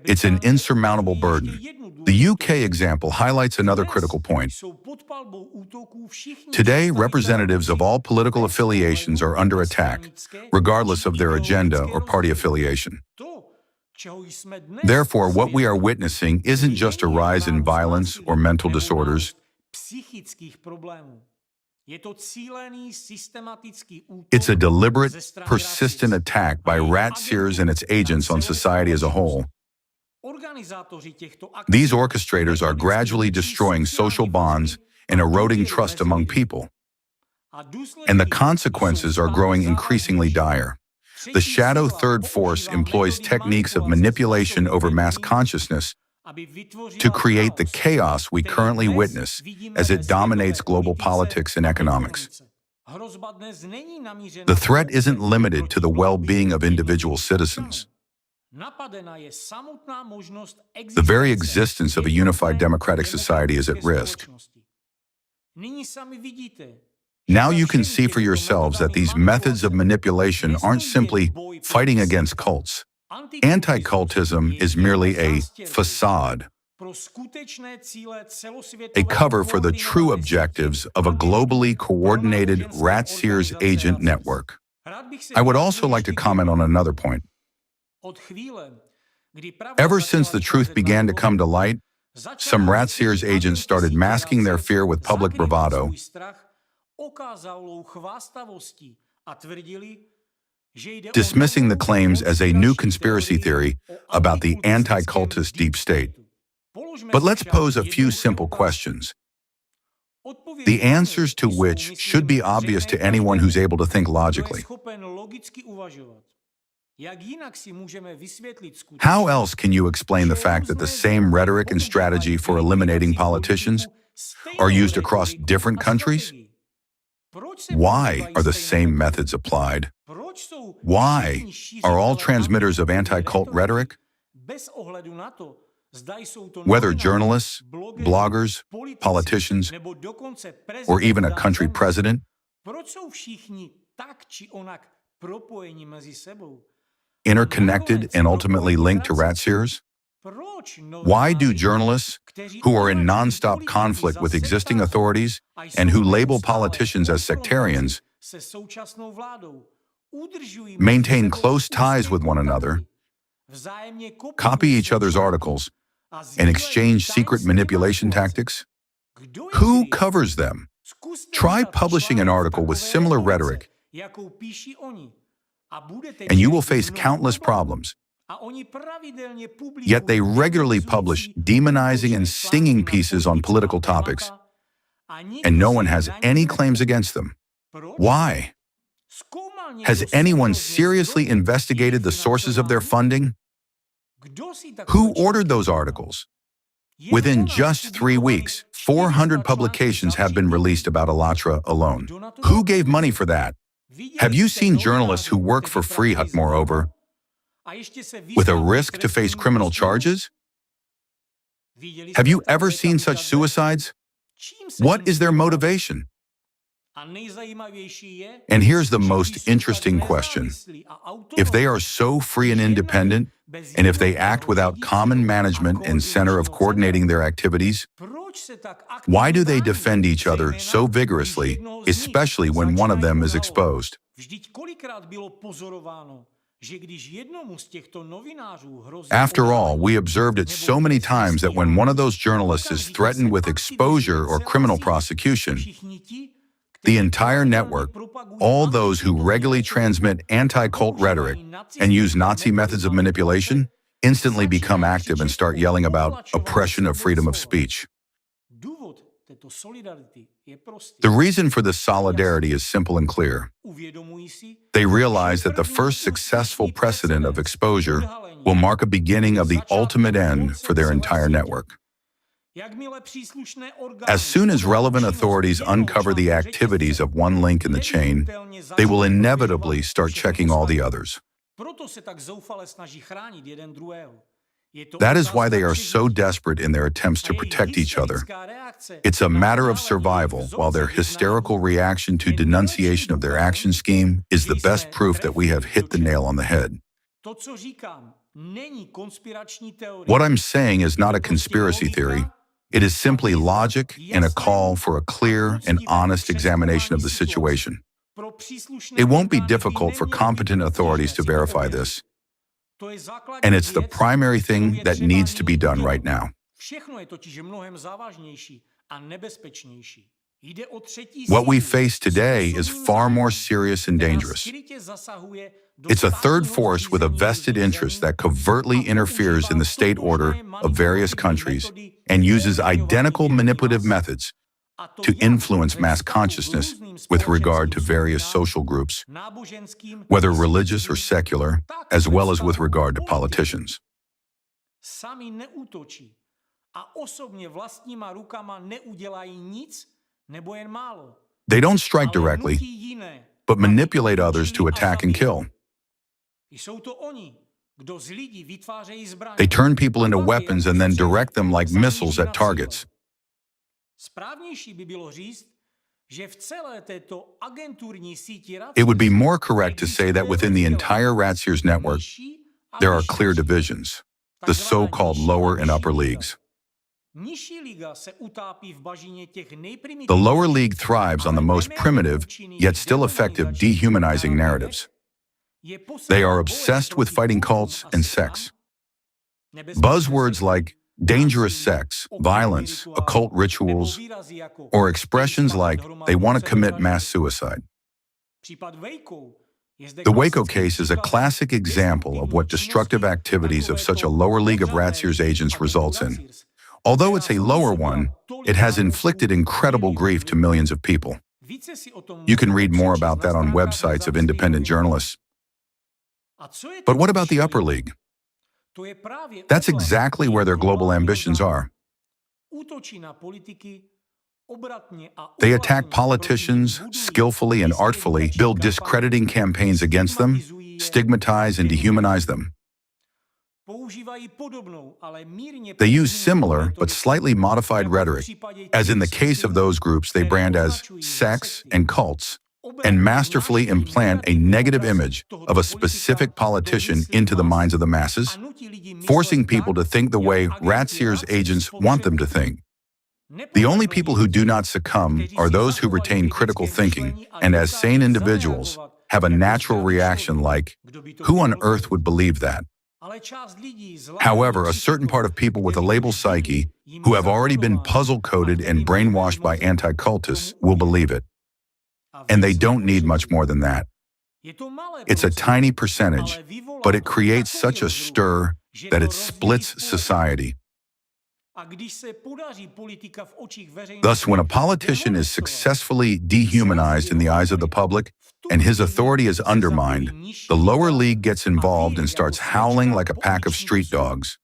It's an insurmountable burden. The UK example highlights another critical point. Today, representatives of all political affiliations are under attack, regardless of their agenda or party affiliation. Therefore, what we are witnessing isn't just a rise in violence or mental disorders. It's a deliberate, persistent attack by rat seers and its agents on society as a whole. These orchestrators are gradually destroying social bonds and eroding trust among people. And the consequences are growing increasingly dire. The shadow third force employs techniques of manipulation over mass consciousness to create the chaos we currently witness as it dominates global politics and economics. The threat isn't limited to the well-being of individual citizens. The very existence of a unified democratic society is at risk. Now you can see for yourselves that these methods of manipulation aren't simply fighting against cults. Anti-cultism is merely a facade, a cover for the true objectives of a globally coordinated rat seers agent network. I would also like to comment on another point. Ever since the truth began to come to light, some rat seers agents started masking their fear with public bravado, dismissing the claims as a new conspiracy theory about the anti-cultist deep state. But let's pose a few simple questions, the answers to which should be obvious to anyone who's able to think logically. How else can you explain the fact that the same rhetoric and strategy for eliminating politicians are used across different countries? Why are the same methods applied? Why are all transmitters of anti-cult rhetoric, whether journalists, bloggers, politicians, or even a country president, interconnected and ultimately linked to rat seers? Why do journalists, who are in non-stop conflict with existing authorities and who label politicians as sectarians, maintain close ties with one another, copy each other's articles, and exchange secret manipulation tactics? Who covers them? Try publishing an article with similar rhetoric, and you will face countless problems. Yet they regularly publish demonizing and stinging pieces on political topics, and no one has any claims against them. Why? Has anyone seriously investigated the sources of their funding? Who ordered those articles? Within just 3 weeks, 400 publications have been released about Alatra alone. Who gave money for that? Have you seen journalists who work for free, moreover, with a risk to face criminal charges? Have you ever seen such suicides? What is their motivation? And here's the most interesting question. If they are so free and independent, and if they act without common management and center of coordinating their activities, why do they defend each other so vigorously, especially when one of them is exposed? After all, we observed it so many times that when one of those journalists is threatened with exposure or criminal prosecution, the entire network, all those who regularly transmit anti-cult rhetoric and use Nazi methods of manipulation, instantly become active and start yelling about oppression of freedom of speech. The reason for this solidarity is simple and clear. They realize that the first successful precedent of exposure will mark a beginning of the ultimate end for their entire network. As soon as relevant authorities uncover the activities of one link in the chain, they will inevitably start checking all the others. That is why they are so desperate in their attempts to protect each other. It's a matter of survival, while their hysterical reaction to denunciation of their action scheme is the best proof that we have hit the nail on the head. What I'm saying is not a conspiracy theory. It is simply logic and a call for a clear and honest examination of the situation. It won't be difficult for competent authorities to verify this, and it's the primary thing that needs to be done right now. What we face today is far more serious and dangerous. It's a third force with a vested interest that covertly interferes in the state order of various countries and uses identical manipulative methods to influence mass consciousness with regard to various social groups, whether religious or secular, as well as with regard to politicians. They don't strike directly, but manipulate others to attack and kill. They turn people into weapons and then direct them like missiles at targets. It would be more correct to say that within the entire Ratseers network, there are clear divisions, the so-called lower and upper leagues. The lower league thrives on the most primitive, yet still effective dehumanizing narratives. They are obsessed with fighting cults and sex. Buzzwords like dangerous sex, violence, occult rituals, or expressions like they want to commit mass suicide. The Waco case is a classic example of what destructive activities of such a lower league of Ratseers agents results in. Although it's a lower one, it has inflicted incredible grief to millions of people. You can read more about that on websites of independent journalists. But what about the upper league? That's exactly where their global ambitions are. They attack politicians, skillfully and artfully build discrediting campaigns against them, stigmatize and dehumanize them. They use similar but slightly modified rhetoric, as in the case of those groups they brand as sex and cults, and masterfully implant a negative image of a specific politician into the minds of the masses, forcing people to think the way Ratseers agents want them to think. The only people who do not succumb are those who retain critical thinking and, as sane individuals, have a natural reaction like, "Who on earth would believe that?" However, a certain part of people with a label psyche, who have already been puzzle-coded and brainwashed by anti-cultists, will believe it. And they don't need much more than that. It's a tiny percentage, but it creates such a stir that it splits society. Thus, when a politician is successfully dehumanized in the eyes of the public and his authority is undermined, the lower league gets involved and starts howling like a pack of street dogs.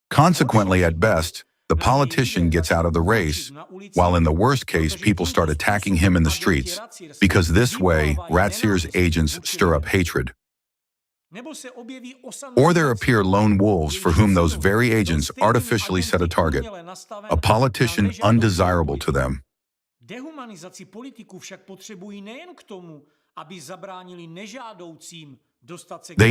Consequently, at best, the politician gets out of the race, while in the worst case, people start attacking him in the streets, because this way, Ratseers agents stir up hatred. Or there appear lone wolves for whom those very agents artificially set a target, a politician undesirable to them. They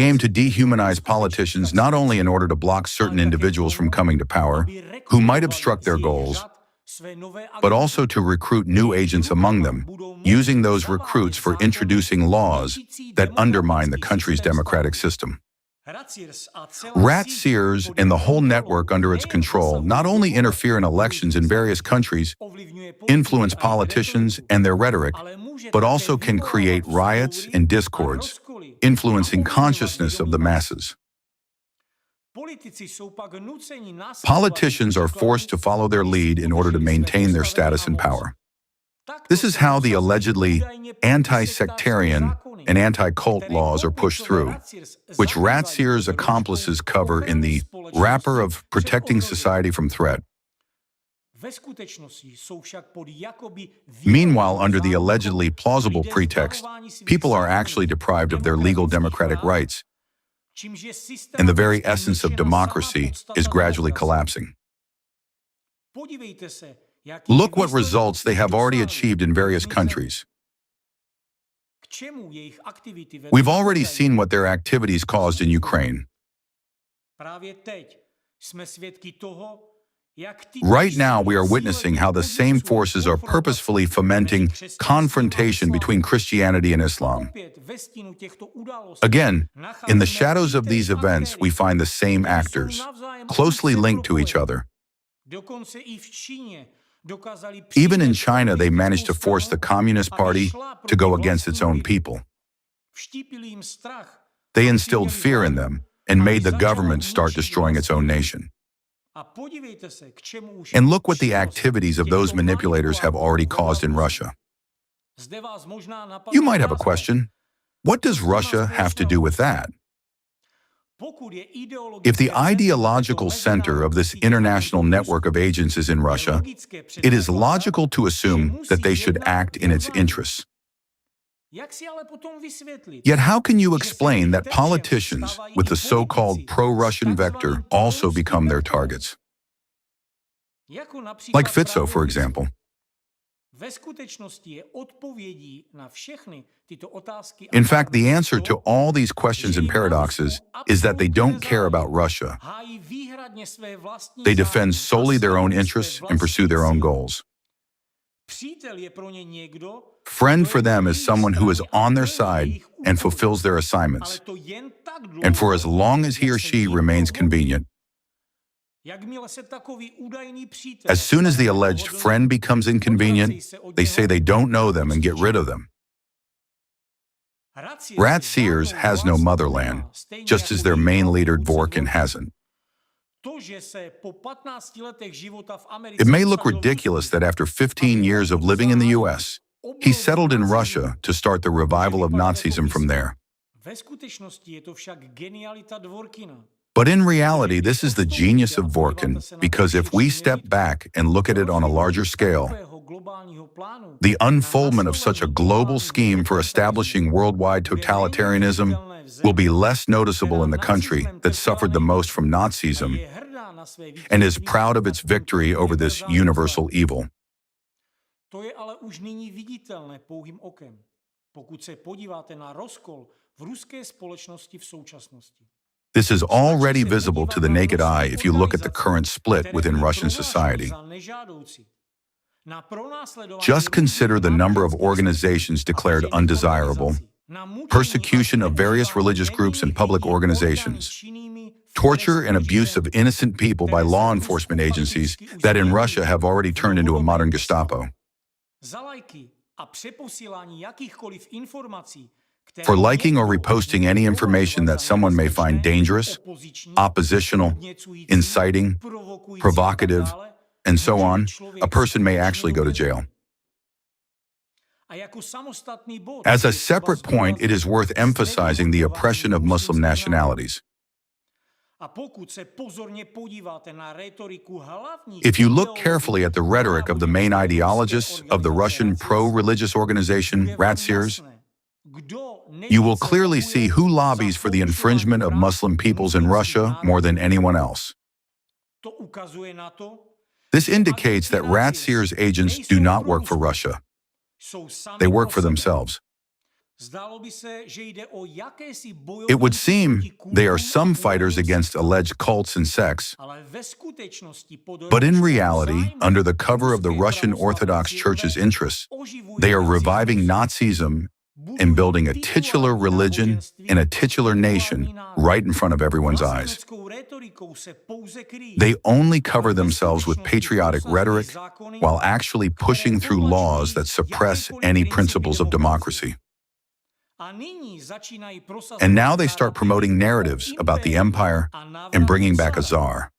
aim to dehumanize politicians not only in order to block certain individuals from coming to power, who might obstruct their goals, but also to recruit new agents among them, using those recruits for introducing laws that undermine the country's democratic system. Ratseers and the whole network under its control not only interfere in elections in various countries, influence politicians and their rhetoric, but also can create riots and discords, influencing consciousness of the masses. Politicians are forced to follow their lead in order to maintain their status and power. This is how the allegedly anti-sectarian and anti-cult laws are pushed through, which Ratseers' accomplices cover in the wrapper of protecting society from threat. Meanwhile, under the allegedly plausible pretext, people are actually deprived of their legal democratic rights, and the very essence of democracy is gradually collapsing. Look what results they have already achieved in various countries. We've already seen what their activities caused in Ukraine. Right now, we are witnessing how the same forces are purposefully fomenting confrontation between Christianity and Islam. Again, in the shadows of these events, we find the same actors, closely linked to each other. Even in China, they managed to force the Communist Party to go against its own people. They instilled fear in them and made the government start destroying its own nation. And look what the activities of those manipulators have already caused in Russia. You might have a question. What does Russia have to do with that? If the ideological center of this international network of agents is in Russia, it is logical to assume that they should act in its interests. Yet how can you explain that politicians with the so-called pro-Russian vector also become their targets? Like Fico, for example. In fact, the answer to all these questions and paradoxes is that they don't care about Russia. They defend solely their own interests and pursue their own goals. Friend for them is someone who is on their side and fulfills their assignments, and for as long as he or she remains convenient. As soon as the alleged friend becomes inconvenient, they say they don't know them and get rid of them. Rat Sears has no motherland, just as their main leader Dworkin hasn't. It may look ridiculous that after 15 years of living in the US, he settled in Russia to start the revival of Nazism from there. But in reality, this is the genius of Dworkin, because if we step back and look at it on a larger scale, the unfoldment of such a global scheme for establishing worldwide totalitarianism will be less noticeable in the country that suffered the most from Nazism and is proud of its victory over this universal evil. This is already visible to the naked eye if you look at the current split within Russian society. Just consider the number of organizations declared undesirable, persecution of various religious groups and public organizations, torture and abuse of innocent people by law enforcement agencies that in Russia have already turned into a modern Gestapo. For liking or reposting any information that someone may find dangerous, oppositional, inciting, provocative, and so on, a person may actually go to jail. As a separate point, it is worth emphasizing the oppression of Muslim nationalities. If you look carefully at the rhetoric of the main ideologists of the Russian pro-religious organization Rat Sears, you will clearly see who lobbies for the infringement of Muslim peoples in Russia more than anyone else. This indicates that Rat Sears agents do not work for Russia. They work for themselves. It would seem they are some fighters against alleged cults and sects, but in reality, under the cover of the Russian Orthodox Church's interests, they are reviving Nazism and building a titular religion and a titular nation right in front of everyone's eyes. They only cover themselves with patriotic rhetoric while actually pushing through laws that suppress any principles of democracy. And now they start promoting narratives about the empire and bringing back a czar.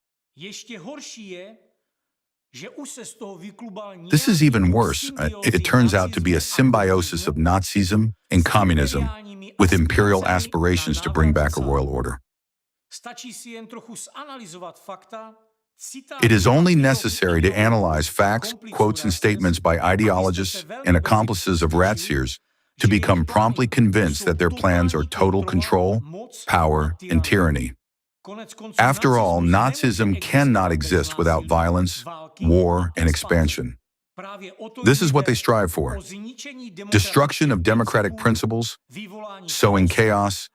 This is even worse. It turns out to be a symbiosis of Nazism and communism with imperial aspirations to bring back a royal order. It is only necessary to analyze facts, quotes, and statements by ideologists and accomplices of Rat Sears to become promptly convinced that their plans are total control, power, and tyranny. After all, Nazism cannot exist without violence, war, and expansion. This is what they strive for: destruction of democratic principles, sowing chaos,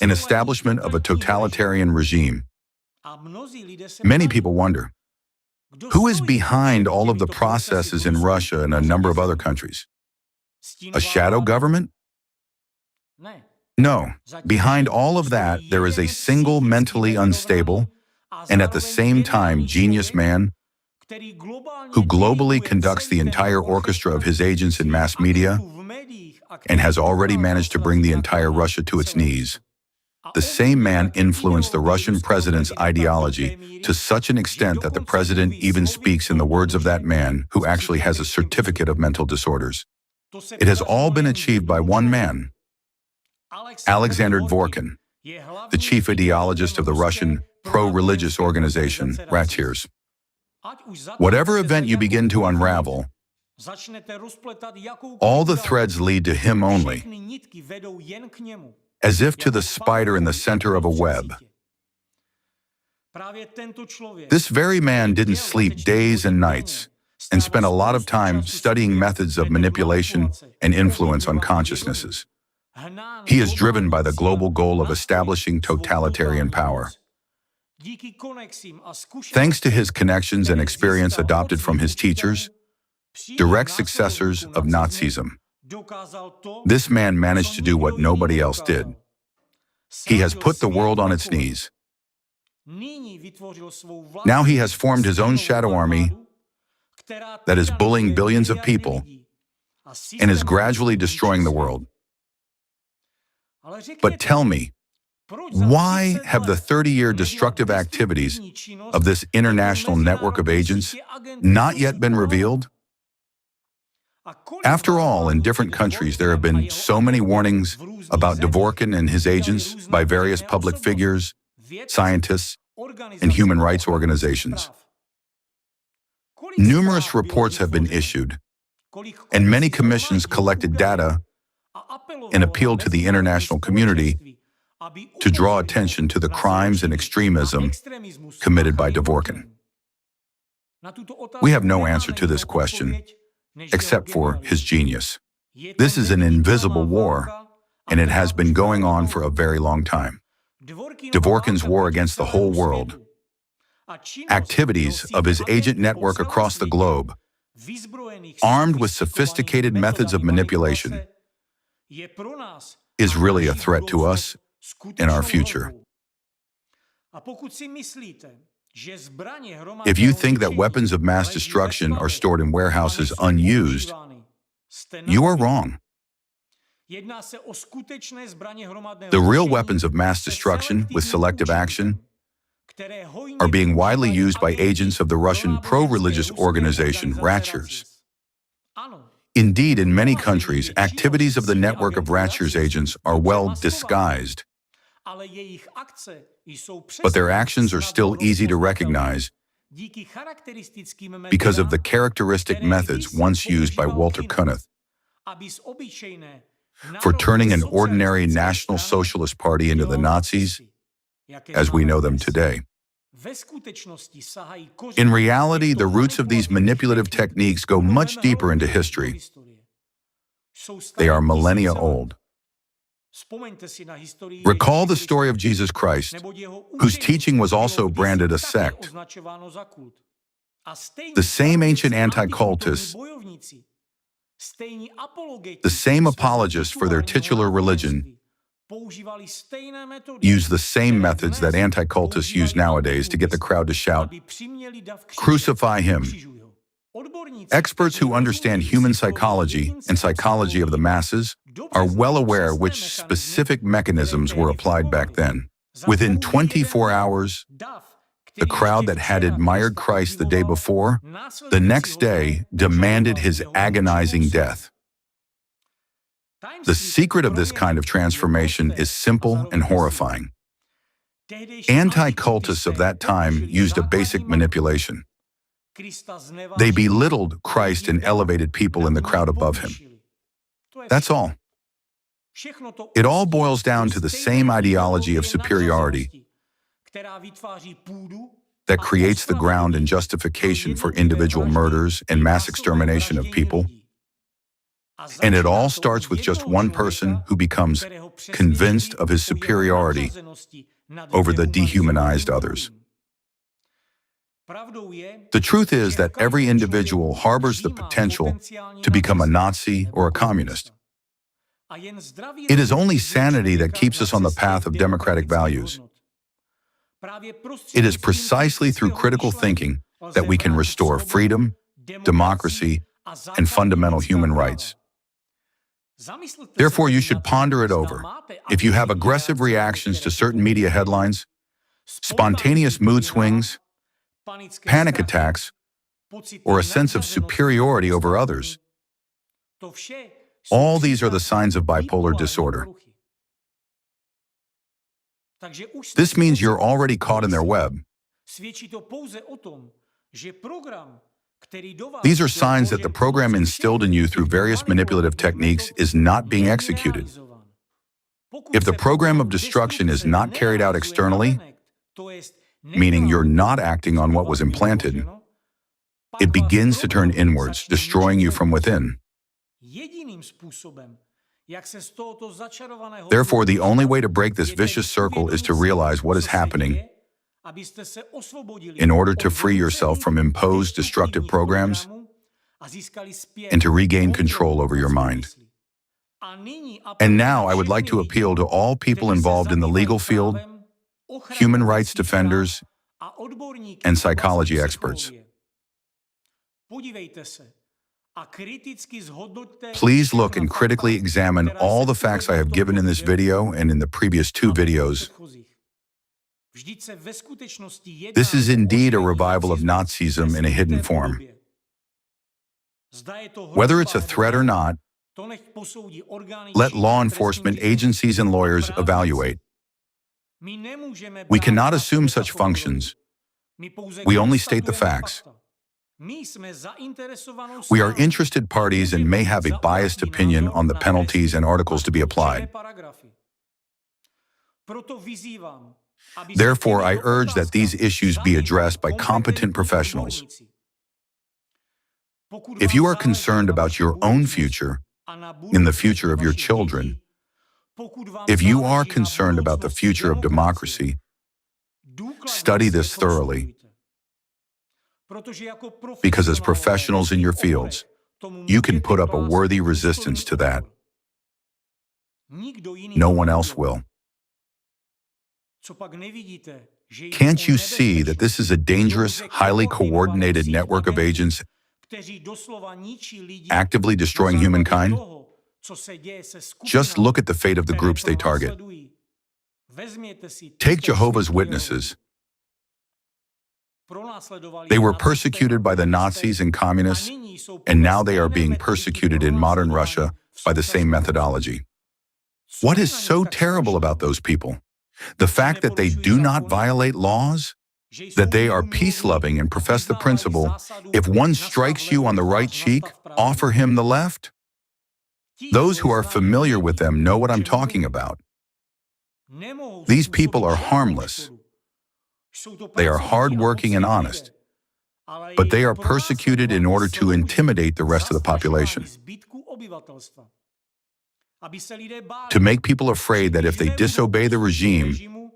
and establishment of a totalitarian regime. Many people wonder, who is behind all of the processes in Russia and a number of other countries? A shadow government? No. Behind all of that, there is a single mentally unstable and at the same time genius man who globally conducts the entire orchestra of his agents in mass media and has already managed to bring the entire Russia to its knees. The same man influenced the Russian president's ideology to such an extent that the president even speaks in the words of that man who actually has a certificate of mental disorders. It has all been achieved by one man, Alexander Dvorkin, the chief ideologist of the Russian pro-religious organization, Ratiers. Whatever event you begin to unravel, all the threads lead to him only, as if to the spider in the center of a web. This very man didn't sleep days and nights and spent a lot of time studying methods of manipulation and influence on consciousnesses. He is driven by the global goal of establishing totalitarian power. Thanks to his connections and experience adopted from his teachers, direct successors of Nazism, this man managed to do what nobody else did. He has put the world on its knees. Now he has formed his own shadow army that is bullying billions of people and is gradually destroying the world. But tell me, why have the 30-year destructive activities of this international network of agents not yet been revealed? After all, in different countries, there have been so many warnings about Dvorkin and his agents by various public figures, scientists, and human rights organizations. Numerous reports have been issued, and many commissions collected data and appealed to the international community to draw attention to the crimes and extremism committed by Dvorkin. We have no answer to this question, except for his genius. This is an invisible war, and it has been going on for a very long time. Dvorkin's war against the whole world, activities of his agent network across the globe, armed with sophisticated methods of manipulation, is really a threat to us and our future. If you think that weapons of mass destruction are stored in warehouses unused, you are wrong. The real weapons of mass destruction with selective action are being widely used by agents of the Russian pro-religious organization Ratiers. Indeed, in many countries, activities of the network of Ratiers agents are well disguised, but their actions are still easy to recognize because of the characteristic methods once used by Walter Kunneth for turning an ordinary National Socialist Party into the Nazis as we know them today. In reality, the roots of these manipulative techniques go much deeper into history. They are millennia old. Recall the story of Jesus Christ, whose teaching was also branded a sect. The same ancient anti-cultists, the same apologists for their titular religion, use the same methods that anti-cultists use nowadays to get the crowd to shout, "Crucify him." Experts who understand human psychology and psychology of the masses are well aware which specific mechanisms were applied back then. Within 24 hours, the crowd that had admired Christ the day before, the next day demanded his agonizing death. The secret of this kind of transformation is simple and horrifying. Anti-cultists of that time used a basic manipulation. They belittled Christ and elevated people in the crowd above him. That's all. It all boils down to the same ideology of superiority that creates the ground and justification for individual murders and mass extermination of people. And it all starts with just one person who becomes convinced of his superiority over the dehumanized others. The truth is that every individual harbors the potential to become a Nazi or a communist. It is only sanity that keeps us on the path of democratic values. It is precisely through critical thinking that we can restore freedom, democracy, and fundamental human rights. Therefore, you should ponder it over. If you have aggressive reactions to certain media headlines, spontaneous mood swings, panic attacks, or a sense of superiority over others, all these are the signs of bipolar disorder. This means you're already caught in their web. These are signs that the program instilled in you through various manipulative techniques is not being executed. If the program of destruction is not carried out externally, meaning you're not acting on what was implanted, it begins to turn inwards, destroying you from within. Therefore, the only way to break this vicious circle is to realize what is happening in order to free yourself from imposed destructive programs and to regain control over your mind. And now I would like to appeal to all people involved in the legal field, human rights defenders, and psychology experts. Please look and critically examine all the facts I have given in this video and in the previous 2 videos. This is indeed a revival of Nazism in a hidden form. Whether it's a threat or not, let law enforcement agencies and lawyers evaluate. We cannot assume such functions. We only state the facts. We are interested parties and may have a biased opinion on the penalties and articles to be applied. Therefore, I urge that these issues be addressed by competent professionals. If you are concerned about your own future and the future of your children, if you are concerned about the future of democracy, study this thoroughly. Because as professionals in your fields, you can put up a worthy resistance to that. No one else will. Can't you see that this is a dangerous, highly coordinated network of agents actively destroying humankind? Just look at the fate of the groups they target. Take Jehovah's Witnesses. They were persecuted by the Nazis and communists, and now they are being persecuted in modern Russia by the same methodology. What is so terrible about those people? The fact that they do not violate laws? That they are peace-loving and profess the principle, if one strikes you on the right cheek, offer him the left? Those who are familiar with them know what I'm talking about. These people are harmless. They are hardworking and honest, but they are persecuted in order to intimidate the rest of the population. To make people afraid that if they disobey the regime,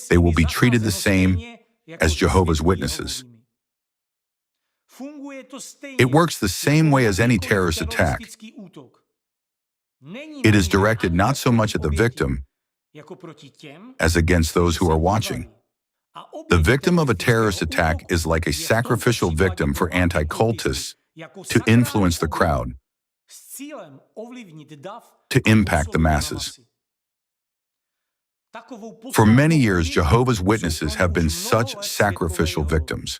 they will be treated the same as Jehovah's Witnesses. It works the same way as any terrorist attack. It is directed not so much at the victim as against those who are watching. The victim of a terrorist attack is like a sacrificial victim for anti-cultists to influence the crowd, to impact the masses. For many years, Jehovah's Witnesses have been such sacrificial victims.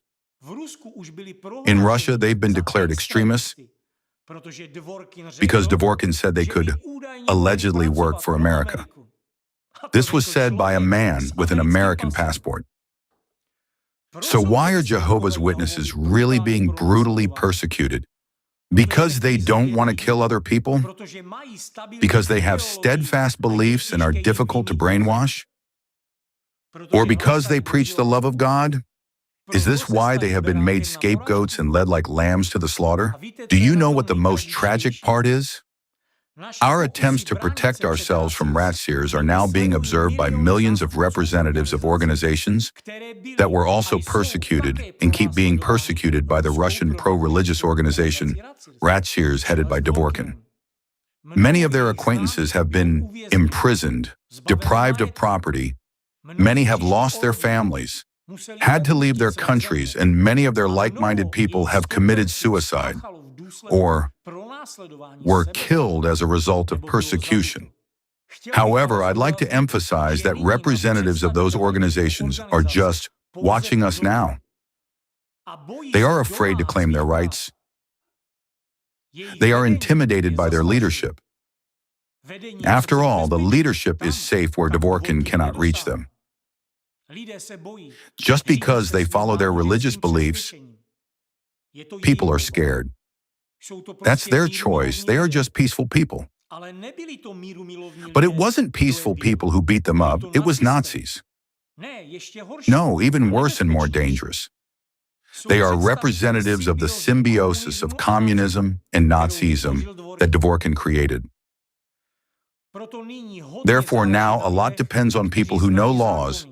In Russia, they've been declared extremists because Dvorkin said they could allegedly work for America. This was said by a man with an American passport. So why are Jehovah's Witnesses really being brutally persecuted? Because they don't want to kill other people? Because they have steadfast beliefs and are difficult to brainwash? Or because they preach the love of God? Is this why they have been made scapegoats and led like lambs to the slaughter? Do you know what the most tragic part is? Our attempts to protect ourselves from rat seers are now being observed by millions of representatives of organizations that were also persecuted and keep being persecuted by the Russian pro-religious organization, rat seers headed by Dvorkin. Many of their acquaintances have been imprisoned, deprived of property. Many have lost their families, had to leave their countries, and many of their like-minded people have committed suicide or were killed as a result of persecution. However, I'd like to emphasize that representatives of those organizations are just watching us now. They are afraid to claim their rights. They are intimidated by their leadership. After all, the leadership is safe where Dvorkin cannot reach them. Just because they follow their religious beliefs, people are scared. That's their choice. They are just peaceful people. But it wasn't peaceful people who beat them up, it was Nazis. No, even worse and more dangerous. They are representatives of the symbiosis of communism and Nazism that Dvorkin created. Therefore, now a lot depends on people who know laws,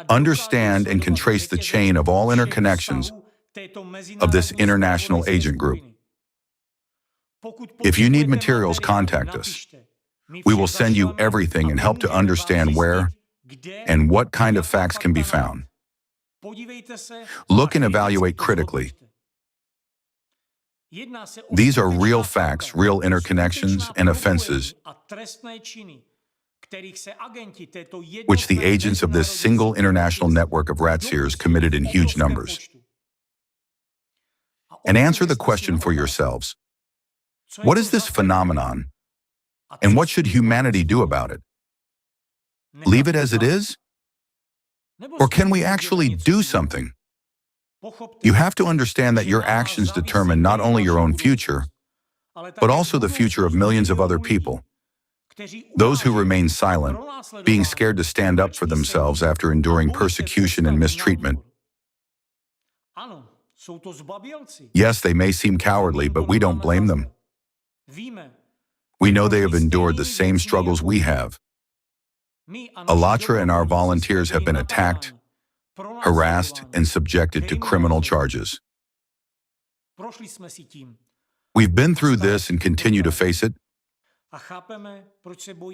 understand and can trace the chain of all interconnections of this international agent group. If you need materials, contact us. We will send you everything and help to understand where and what kind of facts can be found. Look and evaluate critically. These are real facts, real interconnections and offenses which the agents of this single international network of rat seers committed in huge numbers. And answer the question for yourselves. What is this phenomenon, and what should humanity do about it? Leave it as it is? Or can we actually do something? You have to understand that your actions determine not only your own future, but also the future of millions of other people. Those who remain silent, being scared to stand up for themselves after enduring persecution and mistreatment. Yes, they may seem cowardly, but we don't blame them. We know they have endured the same struggles we have. Alatra and our volunteers have been attacked, harassed, and subjected to criminal charges. We've been through this and continue to face it.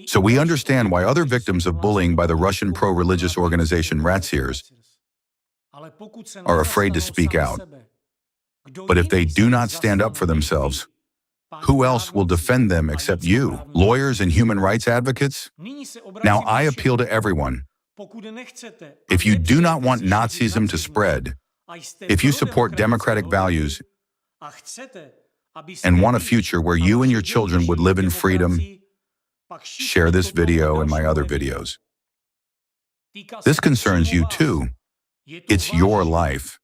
So we understand why other victims of bullying by the Russian pro-religious organization rat seers are afraid to speak out. But if they do not stand up for themselves, who else will defend them except you, lawyers and human rights advocates? Now I appeal to everyone. If you do not want Nazism to spread, if you support democratic values and want a future where you and your children would live in freedom, share this video and my other videos. This concerns you too. It's your life.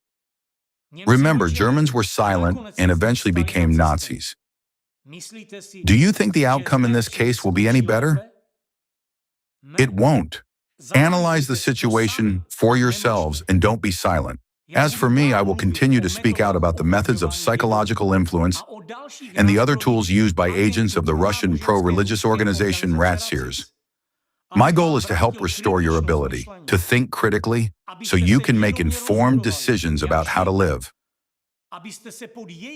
Remember, Germans were silent and eventually became Nazis. Do you think the outcome in this case will be any better? It won't. Analyze the situation for yourselves and don't be silent. As for me, I will continue to speak out about the methods of psychological influence and the other tools used by agents of the Russian pro-religious organization rat seers. My goal is to help restore your ability to think critically so you can make informed decisions about how to live.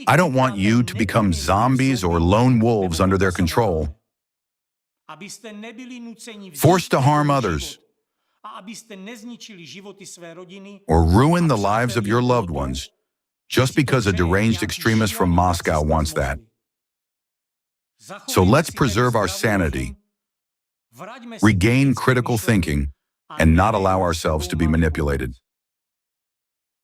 I don't want you to become zombies or lone wolves under their control, forced to harm others, or ruin the lives of your loved ones just because a deranged extremist from Moscow wants that. So let's preserve our sanity, regain critical thinking, and not allow ourselves to be manipulated.